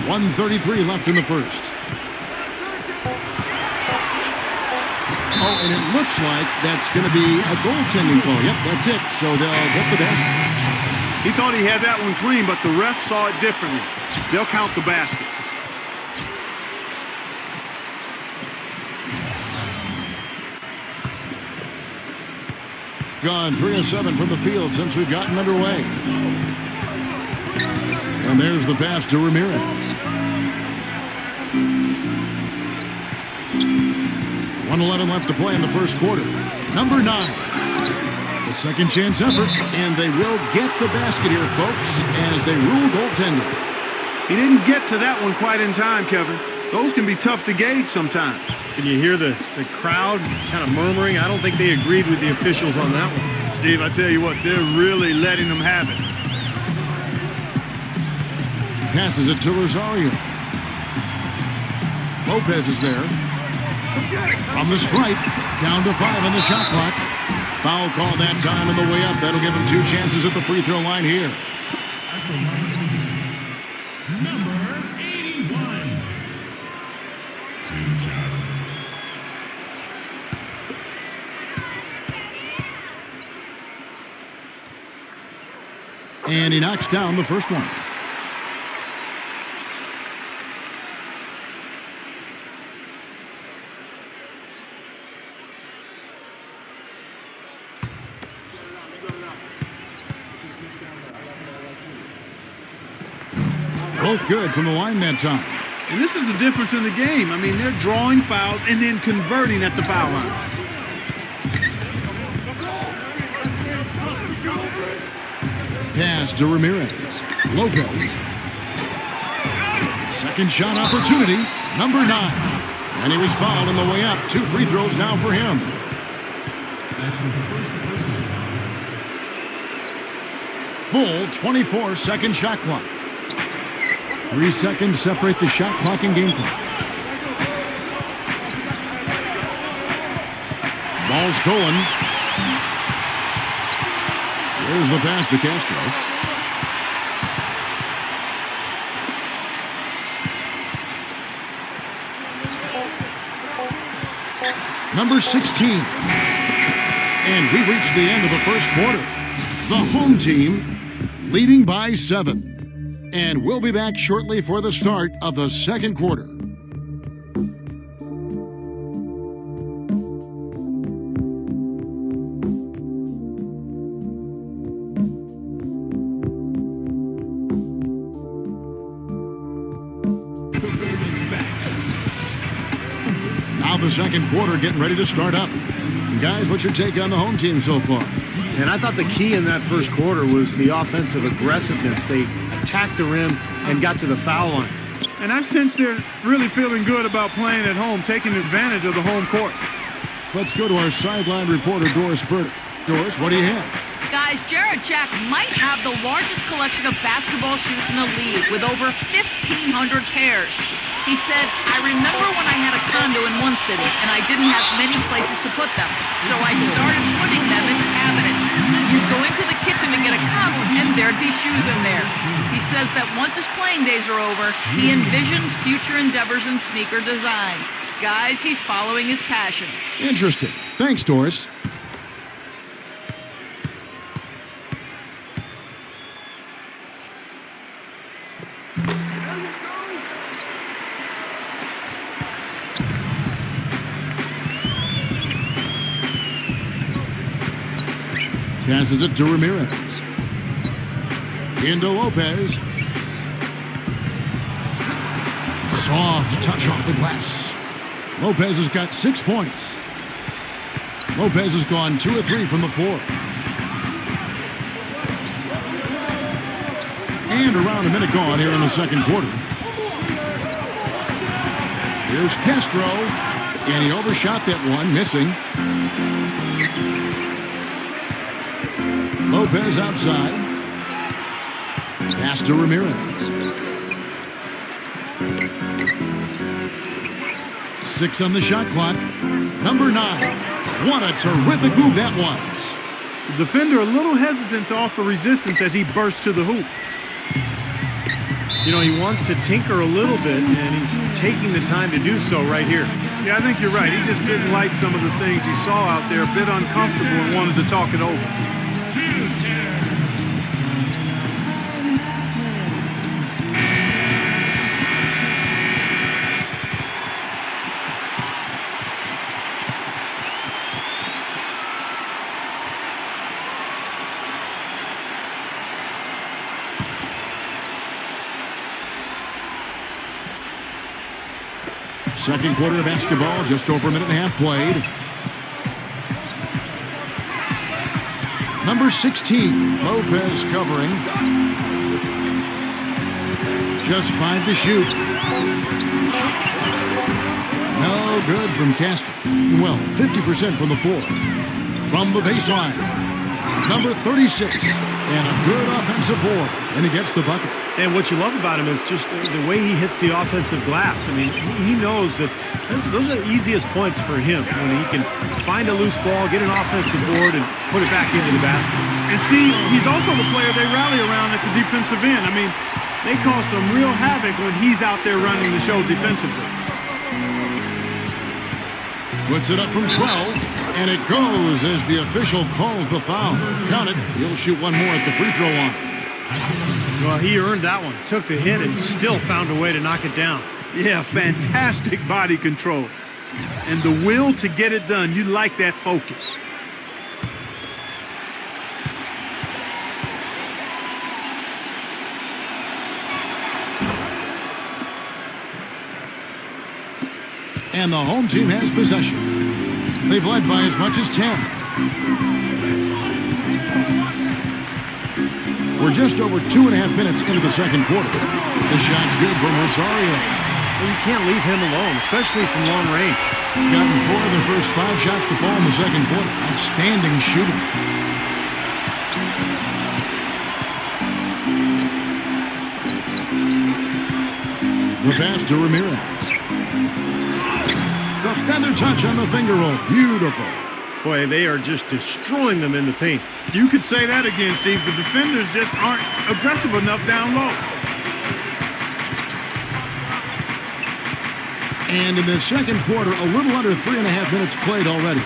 .133 left in the first. Oh, and it looks like that's going to be a goaltending call. Yep, that's it. So they'll get the basket. He thought he had that one clean, but the ref saw it differently. They'll count the basket. Gone 3 of 7 from the field since we've gotten underway. And there's the pass to Ramirez. 1:11 left to play in the first quarter. Number 9. The second chance effort, and they will get the basket here, folks, as they rule goaltending. He didn't get to that one quite in time, Kevin. Those can be tough to gauge sometimes. Can you hear the crowd kind of murmuring? I don't think they agreed with the officials on that one. Steve, I tell you what, they're really letting them have it. Passes it to Rosario. Lopez is there. From the stripe, down to 5 on the shot clock. Foul call that time on the way up. That'll give him 2 chances at the free throw line here. Number 81. 2 shots. And he knocks down the first one. Both good from the line that time. And this is the difference in the game. I mean, they're drawing fouls and then converting at the foul line. Pass to Ramirez. Lopez. Second shot opportunity. Number 9. And he was fouled on the way up. 2 free throws now for him. That's his first personal foul. Full 24-second shot clock. 3 seconds separate the shot clock and game clock. Ball stolen. There's the pass to Castro. Number 16. And we reached the end of the first quarter. The home team leading by 7. And we'll be back shortly for the start of the second quarter. Now the second quarter getting ready to start up. And guys, what's your take on the home team so far? And I thought the key in that first quarter was the offensive aggressiveness. They attacked the rim and got to the foul line. And I sense they're really feeling good about playing at home, taking advantage of the home court. Let's go to our sideline reporter, Doris Burdick. Doris, what do you have? Guys, Jared Jack might have the largest collection of basketball shoes in the league with over 1,500 pairs. He said, I remember when I had a condo in one city and I didn't have many places to put them. So I started putting them in cabinets. You'd go into the kitchen to get a cup and there'd be shoes in there. He says that once his playing days are over, he envisions future endeavors in sneaker design. Guys, he's following his passion. Interesting. Thanks, Doris. Passes it to Ramirez. Into Lopez. Soft touch off the glass. Lopez has got 6 points. Lopez has gone 2 of 3 from the floor. And around a minute gone here in the second quarter. Here's Castro. And he overshot that one, missing. Lopez outside. Pass to Ramirez. 6 on the shot clock. Number 9. What a terrific move that was. The defender a little hesitant to offer resistance as he bursts to the hoop. You know, he wants to tinker a little bit, and he's taking the time to do so right here. Yeah, I think you're right. He just didn't like some of the things he saw out there, a bit uncomfortable, and wanted to talk it over. Second quarter of basketball, just over a minute and a half played. Number 16, Lopez covering. Just 5 to shoot. No good from Castro. Well, 50% from the floor. From the baseline, number 36. And a good offensive board. And he gets the bucket. And what you love about him is just the way he hits the offensive glass. I mean, he knows that those are the easiest points for him when he can find a loose ball, get an offensive board, and put it back into the basket. And Steve, he's also the player they rally around at the defensive end. I mean, they cause some real havoc when he's out there running the show defensively. Puts it up from 12, and it goes as the official calls the foul. Count it. He'll shoot one more at the free throw line. Well, he earned that one. Took the hit and still found a way to knock it down. Yeah, fantastic body control. And the will to get it done. You like that focus. And the home team has possession. They've led by as much as 10. We're just over 2.5 minutes into the second quarter. The shot's good from Rosario. Well, you can't leave him alone, especially from long range. Gotten 4 of the first 5 shots to fall in the second quarter. Outstanding shooting. The pass to Ramirez. The feather touch on the finger roll. Beautiful. Boy, they are just destroying them in the paint. You could say that again, Steve. The defenders just aren't aggressive enough down low. And in the second quarter, a little under 3.5 minutes played already.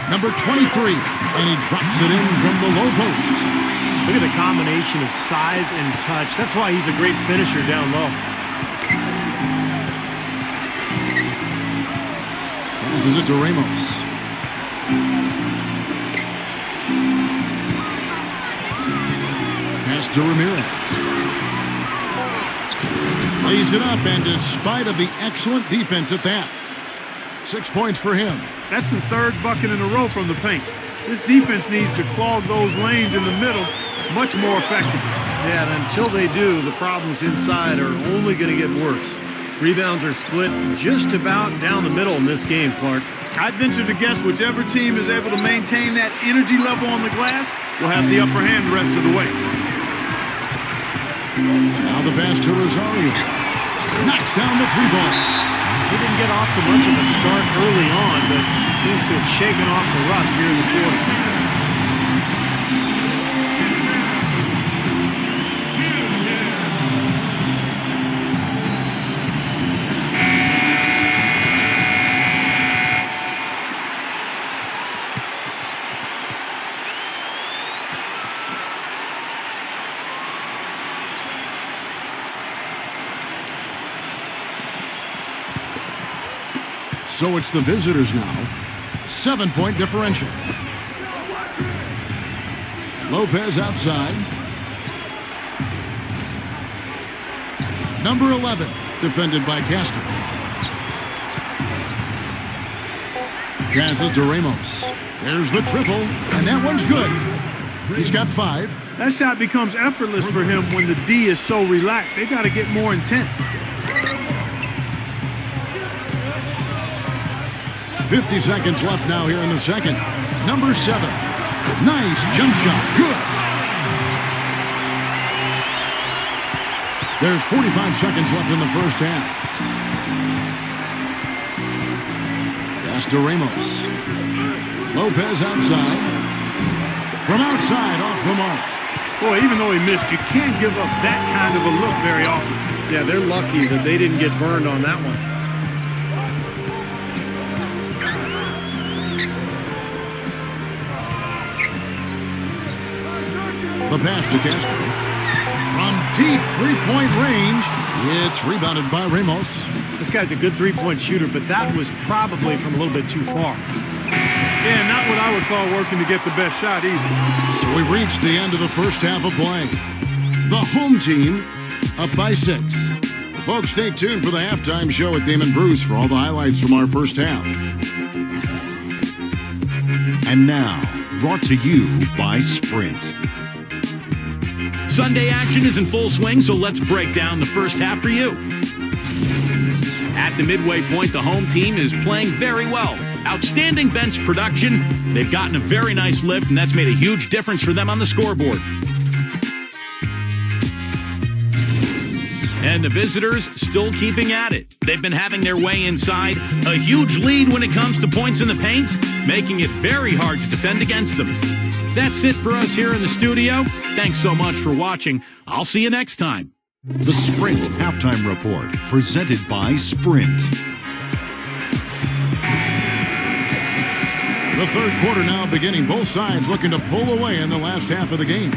Number 23, and he drops it in from the low post. Look at the combination of size and touch. That's why he's a great finisher down low. Passes it to Ramos. Pass to Ramirez. Lays it up, and despite of the excellent defense at that, 6 points for him. That's the third bucket in a row from the paint. This defense needs to clog those lanes in the middle much more effectively. Yeah, and until they do, the problems inside are only going to get worse. Rebounds are split just about down the middle in this game, Clark. I'd venture to guess whichever team is able to maintain that energy level on the glass will have the upper hand the rest of the way. Now the pass to Rosario. Knocks down the 3-ball. He didn't get off to much of a start early on, but seems to have shaken off the rust here in the fourth. So it's the visitors now. 7-point differential. Lopez outside. Number 11, defended by Castro. Passes to Ramos. There's the triple, and that one's good. He's got 5. That shot becomes effortless for him when the D is so relaxed. They got to get more intense. 50 seconds left now here in the second. Number 7. Nice jump shot. Good. There's 45 seconds left in the first half. Pass to Ramos. Lopez outside. From outside, off the mark. Boy, even though he missed, you can't give up that kind of a look very often. Yeah, they're lucky that they didn't get burned on that one. The pass to Castro. From deep three-point range, it's rebounded by Ramos. This guy's a good three-point shooter, but that was probably from a little bit too far. Yeah, not what I would call working to get the best shot either. So we've reached the end of the first half of play. The home team up by 6. Folks, stay tuned for the halftime show with Damon Bruce for all the highlights from our first half. And now, brought to you by Sprint. Sunday action is in full swing, so let's break down the first half for you. At the midway point, the home team is playing very well. Outstanding bench production. They've gotten a very nice lift, and that's made a huge difference for them on the scoreboard. And the visitors still keeping at it. They've been having their way inside. A huge lead when it comes to points in the paint, making it very hard to defend against them. That's it for us here in the studio. Thanks so much for watching. I'll see you next time. The Sprint Halftime Report, presented by Sprint. The third quarter now beginning. Both sides looking to pull away in the last half of the game.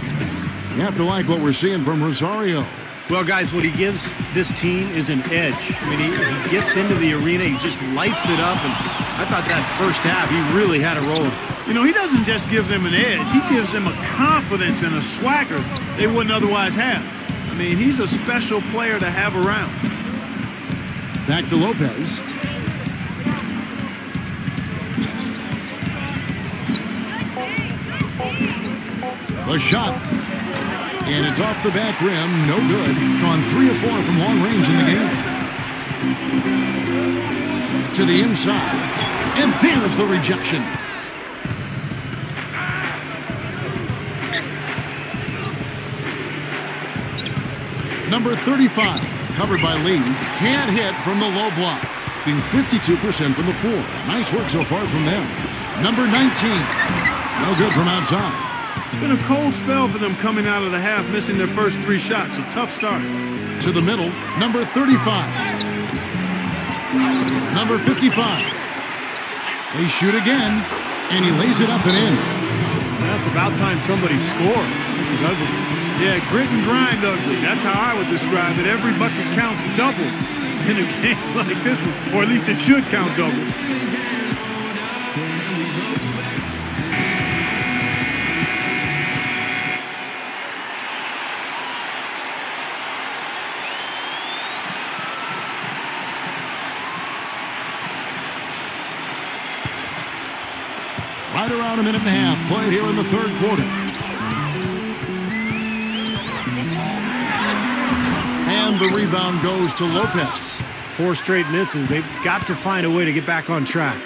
You have to like what we're seeing from Rosario. Well, guys, what he gives this team is an edge. I mean, he gets into the arena, he just lights it up, and I thought that first half he really had a roll. You know, he doesn't just give them an edge. He gives them a confidence and a swagger they wouldn't otherwise have. I mean, he's a special player to have around. Back to Lopez. The shot. And it's off the back rim. No good. Gone 3 of 4 from long range in the game. To the inside. And there's the rejection. Number 35, covered by Lee, can't hit from the low block, being 52% from the floor. Nice work so far from them. Number 19, no good from outside. It's been a cold spell for them coming out of the half, missing their first 3 shots. A tough start. To the middle, number 35. Number 55. They shoot again, and he lays it up and in. Well, it's about time somebody scored. This is ugly. Yeah, grit and grind ugly. That's how I would describe it. Every bucket counts double in a game like this one, or at least it should count double. Right around a minute and a half played here in the third quarter. And the rebound goes to Lopez. 4 straight misses. They've got to find a way to get back on track.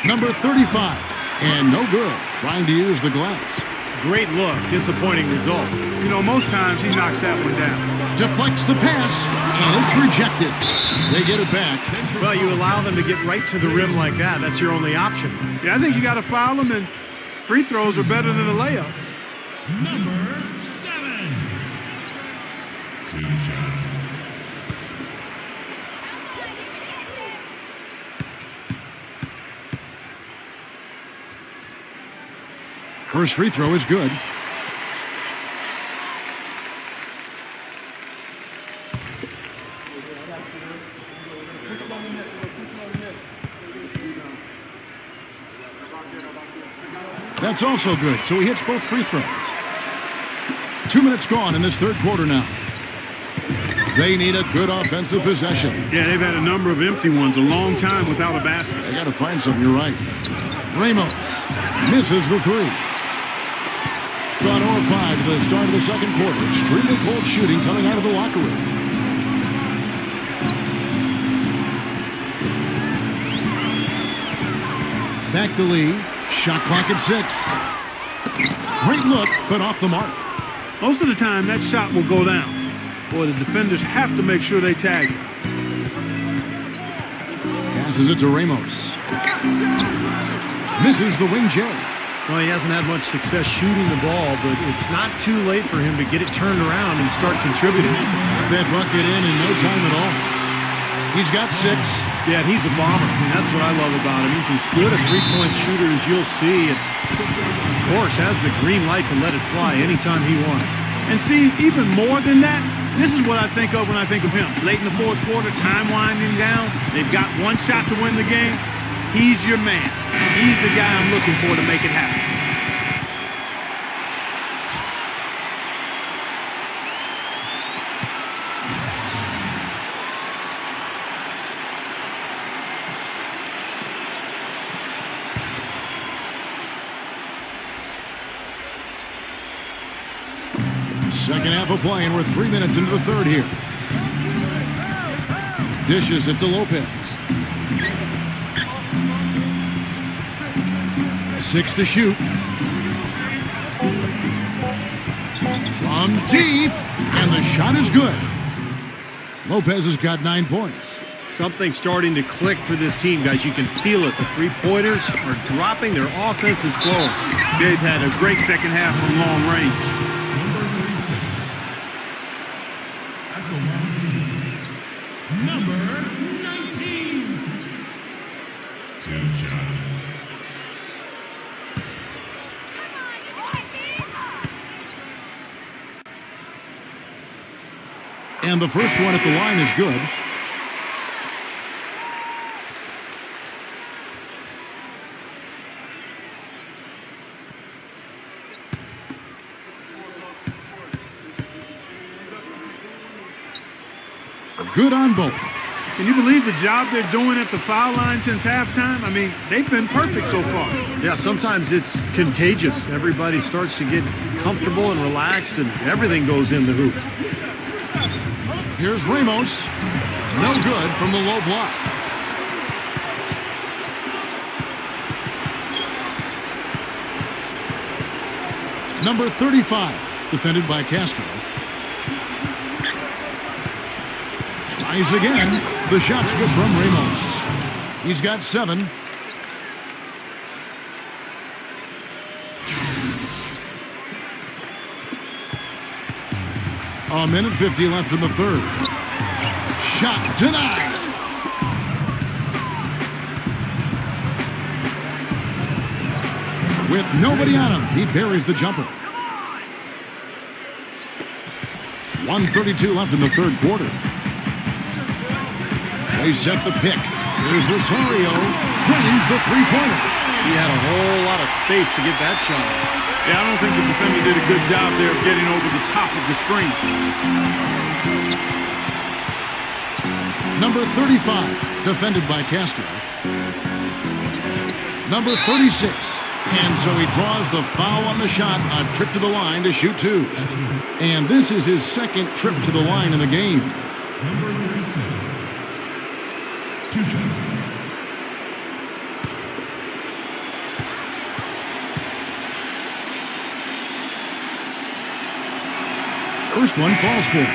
Number 35. And no good. Trying to use the glass. Great look. Disappointing result. You know, most times he knocks that one down. Deflects the pass, and it's rejected. They get it back. Well, you allow them to get right to the rim like that. That's your only option. Yeah, I think you got to foul them, and free throws are better than a layup. Number 7. 2 shots. First free throw is good. That's also good, so he hits both free throws. 2 minutes gone in this third quarter now. They need a good offensive possession. Yeah, they've had a number of empty ones, a long time without a basket. They got to find something, you're right. Ramos misses the 3. Gone 0-5 to the start of the second quarter. Extremely cold shooting coming out of the locker room. Back to Lee. Shot clock at 6. Great look, but off the mark. Most of the time, that shot will go down. Boy, the defenders have to make sure they tag it. Passes it to Ramos. Misses the wing J. Well, he hasn't had much success shooting the ball, but it's not too late for him to get it turned around and start contributing. That bucket in no time at all. He's got 6. Yeah, he's a bomber. I mean, that's what I love about him. He's as good a three-point shooter as you'll see. And, of course, has the green light to let it fly anytime he wants. And, Steve, even more than that, this is what I think of when I think of him. Late in the fourth quarter, time winding down. They've got one shot to win the game. He's your man. He's the guy I'm looking for to make it happen. Second half of play, and we're 3 minutes into the third here. Dishes it to Lopez. 6 to shoot. From deep, and the shot is good. Lopez has got 9 points. Something starting to click for this team, guys. You can feel it. The three-pointers are dropping. Their offense is flowing. They've had a great second half from long range. Number 19. 2 shots. And the first one at the line is good. Good on both. Can you believe the job they're doing at the foul line since halftime? I mean, they've been perfect so far. Yeah, sometimes it's contagious. Everybody starts to get comfortable and relaxed, and everything goes in the hoop. Here's Ramos. No good from the low block. Number 35, defended by Castro. Tries again. The shot's good from Ramos. He's got 7. A minute 50 left in the third. Shot denied. With nobody on him, he buries the jumper. 1:32 left in the third quarter. They set the pick. Here's Rosario. Drains the three-pointer. He had a whole lot of space to get that shot. Yeah, I don't think the defender did a good job there of getting over the top of the screen. Number 35, defended by Castro. Number 36. And so he draws the foul on the shot, a trip to the line to shoot 2. And this is his second trip to the line in the game. Number 36. 2 shots. First one falls for him.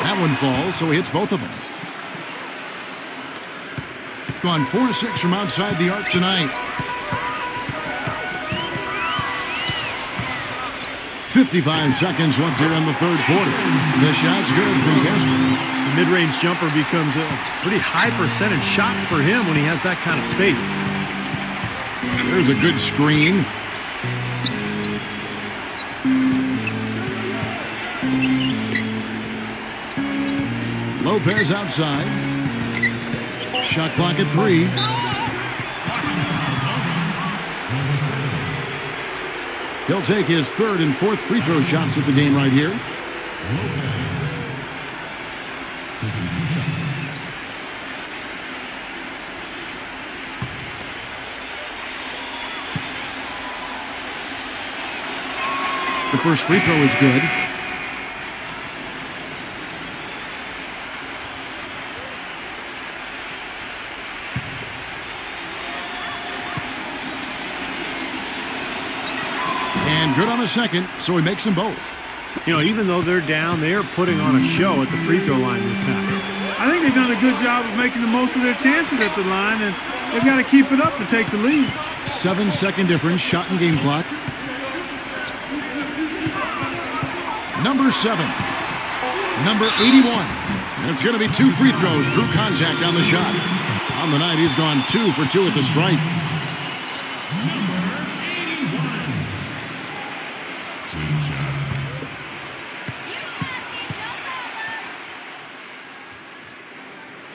That one falls, so he hits both of them. Gone 4-6 from outside the arc tonight. 55 seconds left here in the third quarter. The shot's good from Castro. The mid-range jumper becomes a pretty high percentage shot for him when he has that kind of space. There's a good screen. Lopez outside. Shot clock at 3. He'll take his third and fourth free throw shots at the game right here. Taking 2 shots. The first free throw is good. And good on the second, so he makes them both. You know, even though they're down, they are putting on a show at the free throw line this half. I think they've done a good job of making the most of their chances at the line, and they've got to keep it up to take the lead. 7-second difference, shot and game clock. Number 7. Number 81. And it's going to be 2 free throws. Drew contact on the shot. On the night, he's gone 2 for 2 at the stripe. Number 81. 2 shots.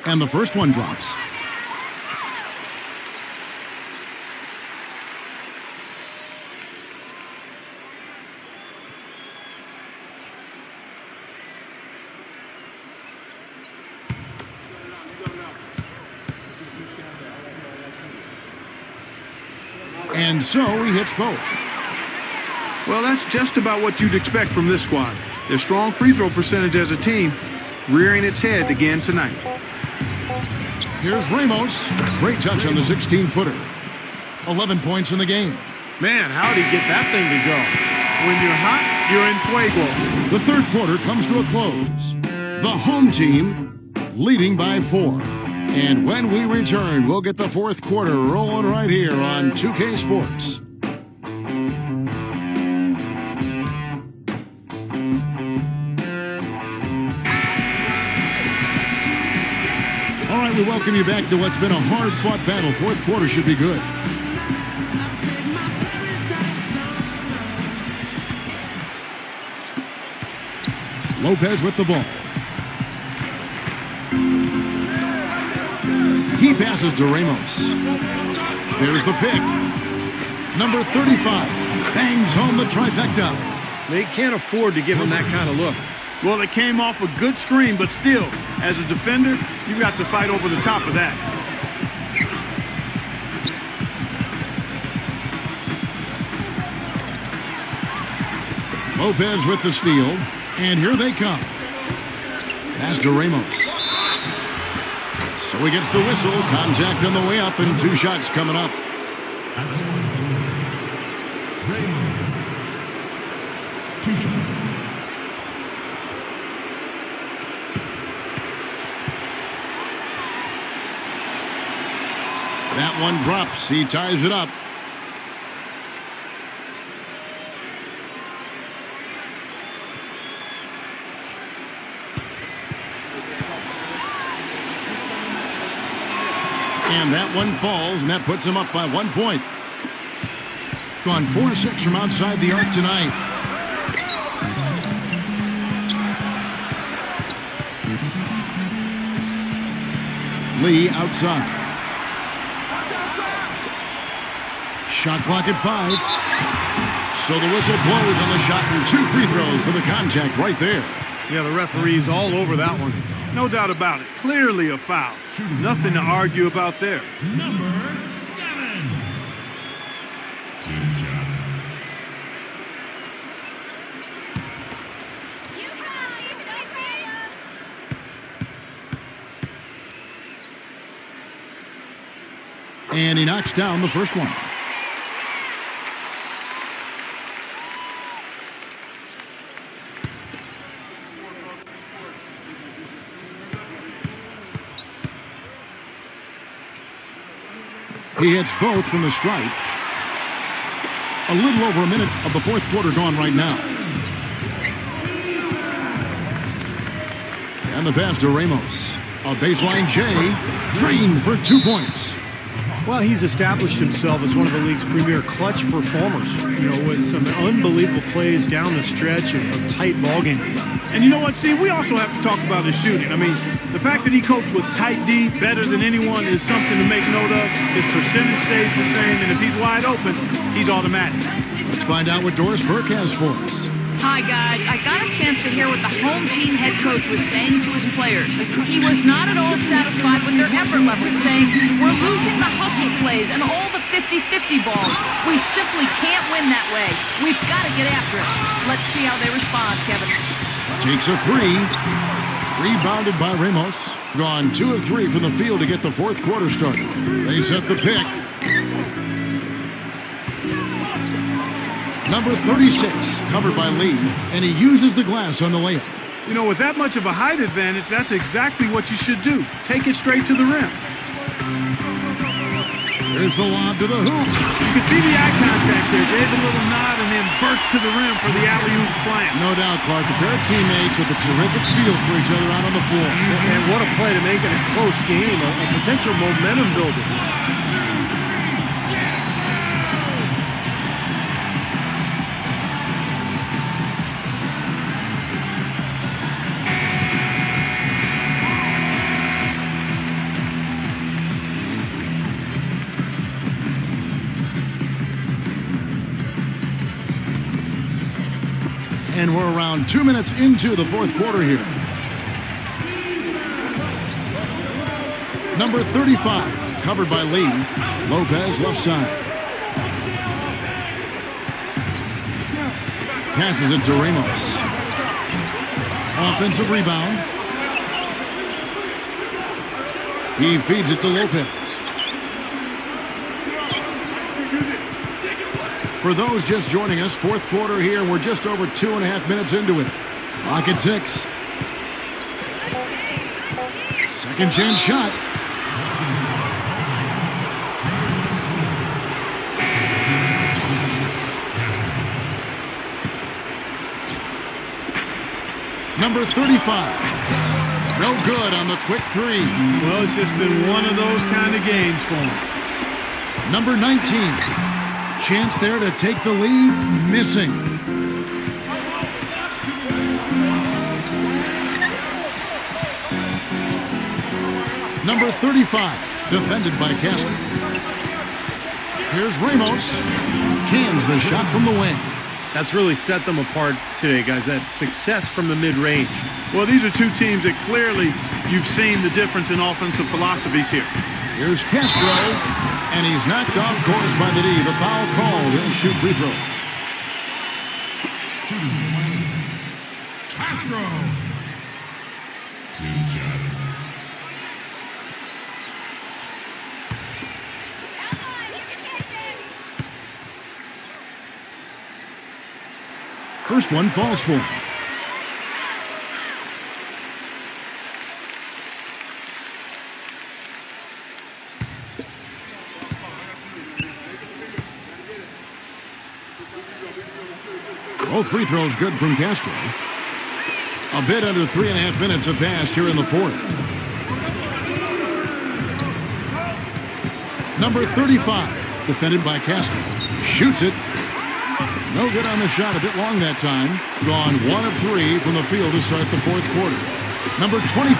And the first one drops. And so he hits both. Well, that's just about what you'd expect from this squad. Their strong free throw percentage as a team, rearing its head again tonight. Here's Ramos. Great touch on the 16-footer. 11 points in the game. Man, how'd he get that thing to go? When you're hot, you're in fuego. The third quarter comes to a close. The home team leading by 4. And when we return, we'll get the fourth quarter rolling right here on 2K Sports. All right, we welcome you back to what's been a hard-fought battle. Fourth quarter should be good. Lopez with the ball. He passes to Ramos. There's the pick. Number 35 bangs home the trifecta. They can't afford to give him that kind of look. Well, it came off a good screen, but still, as a defender, you've got to fight over the top of that. Lopez with the steal, and here they come. Pass to Ramos. So he gets the whistle. Contact on the way up, and 2 shots coming up. Raymond. 2 shots. That one drops. He ties it up. And that one falls, and that puts him up by 1 point. Gone 4-6 from outside the arc tonight. Lee outside. Shot clock at 5. So the whistle blows on the shot, and 2 free throws for the contact right there. Yeah, the referee's all over that one. No doubt about it. Clearly a foul. Nothing to argue about there. Number 7. 2 shots. And he knocks down the first one. He hits both from the stripe. A little over a minute of the fourth quarter gone right now. And the pass to Ramos. A baseline J, drained for 2 points. Well, he's established himself as one of the league's premier clutch performers, with some unbelievable plays down the stretch of tight ball games. And you know what, Steve? We also have to talk about his shooting. I mean, the fact that he copes with tight D better than anyone is something to make note of. His percentage stays the same, and if he's wide open, he's automatic. Let's find out what Doris Burke has for us. Hi, guys. I got a chance to hear what the home team head coach was saying to his players. He was not at all satisfied with their effort level, saying, "We're losing the hustle plays and all the 50-50 balls. We simply can't win that way. We've got to get after it." Let's see how they respond, Kevin. Takes a 3. Rebounded by Ramos. Gone 2 of 3 from the field to get the fourth quarter started. They set the pick. Number 36, covered by Lee, and he uses the glass on the layup. You know, with that much of a height advantage, that's exactly what you should do. Take it straight to the rim. Here's the lob to the hoop. You can see the eye contact there. Gave a little nod and then burst to the rim for the alley-oop slam. No doubt, Clark. A pair of teammates with a terrific feel for each other out on the floor. And what a play to make it a close game, a potential momentum builder. And we're around 2 minutes into the fourth quarter here. Number 35, covered by Lee. Lopez left side. Passes it to Ramos. Offensive rebound. He feeds it to Lopez. For those just joining us, fourth quarter here. We're just over 2.5 minutes into it. Clock at 6. Second chance shot. Number 35. No good on the quick three. Well, it's just been one of those kind of games for him. Number 19. Chance there to take the lead. Missing. Number 35. Defended by Castro. Here's Ramos. Cans the shot from the wing. That's really set them apart today, guys. That success from the mid-range. Well, these are two teams that clearly you've seen the difference in offensive philosophies here. Here's Castro, and he's knocked off course by the D. The foul called. He'll shoot free throws. Castro. 2 shots. First one falls for him. Both free throws good from Castro. A bit under 3.5 minutes have passed here in the fourth. Number 35, defended by Castro. Shoots it. No good on the shot, a bit long that time. Gone 1 of 3 from the field to start the fourth quarter. Number 25.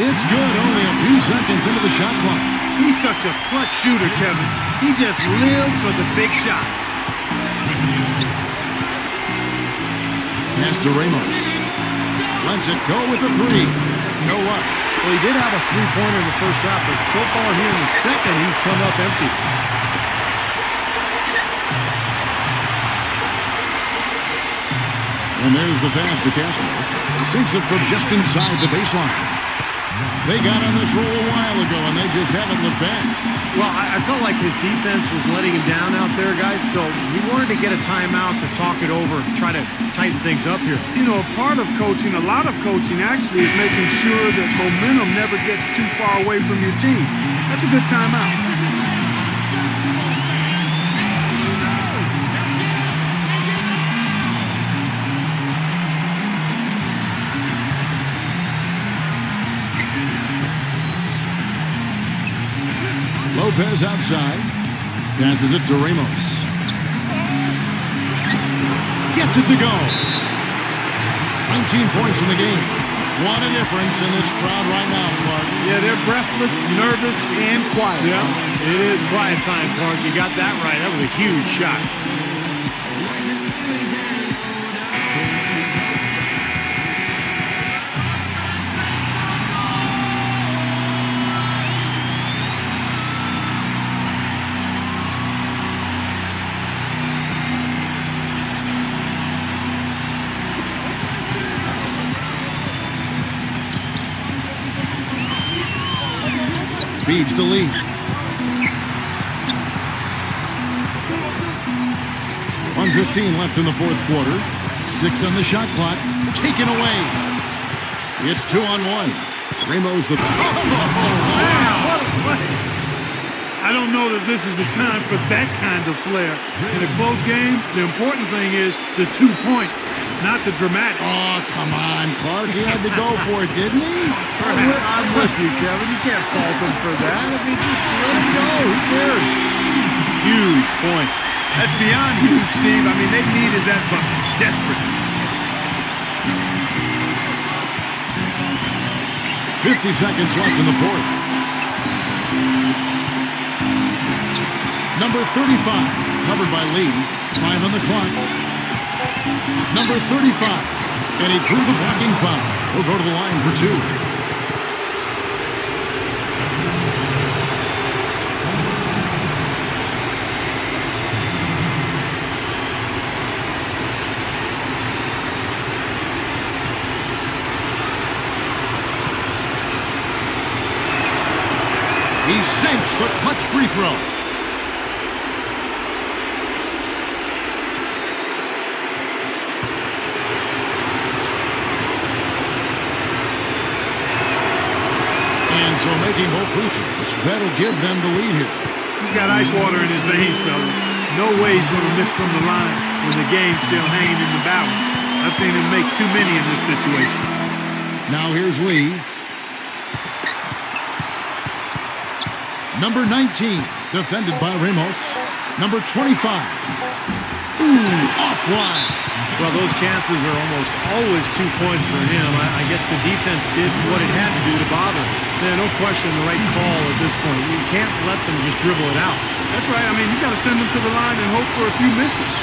It's good, only a few seconds into the shot clock. He's such a clutch shooter, Kevin. He just lives for the big shot. Pass to Ramos. Lets it go with the 3. No luck. Well, he did have a three-pointer in the first half, but so far here in the second, he's come up empty. And there's the pass to Castro. Sinks it from just inside the baseline. They got on this roll a while ago, and they just haven't looked back. Well, I felt like his defense was letting him down out there, guys, so he wanted to get a timeout to talk it over, try to tighten things up here. You know, a part of coaching, a lot of coaching actually is making sure that momentum never gets too far away from your team. That's a good timeout. Lopez outside. Passes it to Ramos. Gets it to go. 19 points in the game. What a difference in this crowd right now, Clark. Yeah, they're breathless, nervous, and quiet. Yeah, it is quiet time, Clark. You got that right. That was a huge shot. Feeds to Lee. 1:15 left in the fourth quarter. 6 on the shot clock. Taken away. It's 2-on-1. Ramos the I don't know that this is the time for that kind of flair. In a close game, the important thing is the 2 points, not the dramatic. Oh, come on, Clark. He had to go for it, didn't he? I'm with you, Kevin. You can't fault him for that. I mean, just let him go. Who cares? Huge points. That's beyond huge, Steve. I mean, they needed that bucket. Desperate. 50 seconds left in the fourth. Number 35, covered by Lee. 5 on the clock. Number 35, and he drew the blocking foul. He'll go to the line for 2. he sinks the clutch free throw. And so making both free throws, that'll give them the lead here. He's got ice water in his veins, fellas. No way he's going to miss from the line when the game's still hanging in the balance. I've seen him make too many in this situation. Now here's Lee. Number 19, defended by Ramos. Number 25. Ooh, offline. Well, those chances are almost always 2 points for him. I guess the defense did what it had to do to bother him. Yeah, no question the right call at this point. You can't let them just dribble it out. That's right. I mean, you got to send them to the line and hope for a few misses.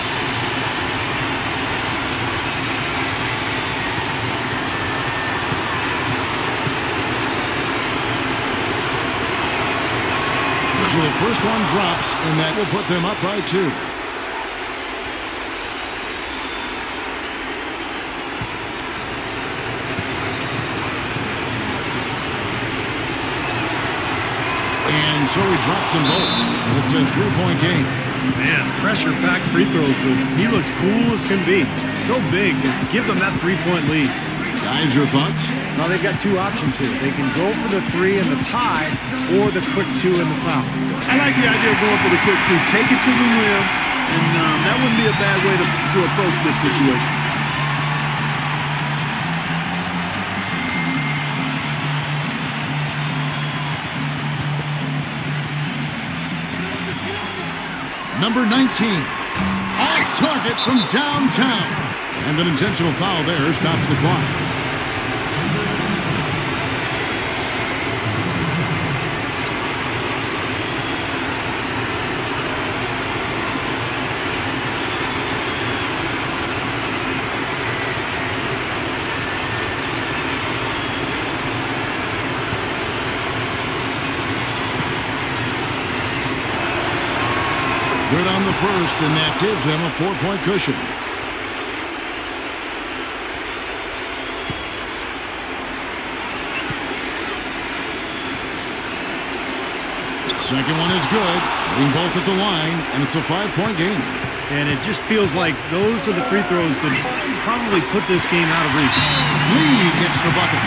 So the first one drops, and that will put them up by 2. And so he drops them both. It's a 3-point game. Man, pressure-packed free throws, but he looks cool as can be. So big to give them that 3-point lead. Guys, your thoughts? Now they've got 2 options here. They can go for the 3 and the tie, or the quick 2 and the foul. I like the idea of going for the quick 2. Take it to the rim, and that wouldn't be a bad way to approach this situation. Number 19, off target from downtown. And an intentional foul there stops the clock. Good on the first, and that gives them a 4-point cushion. Second one is good. Hitting both at the line, and it's a 5-point game. And it just feels like those are the free throws that probably put this game out of reach. Lee gets the bucket.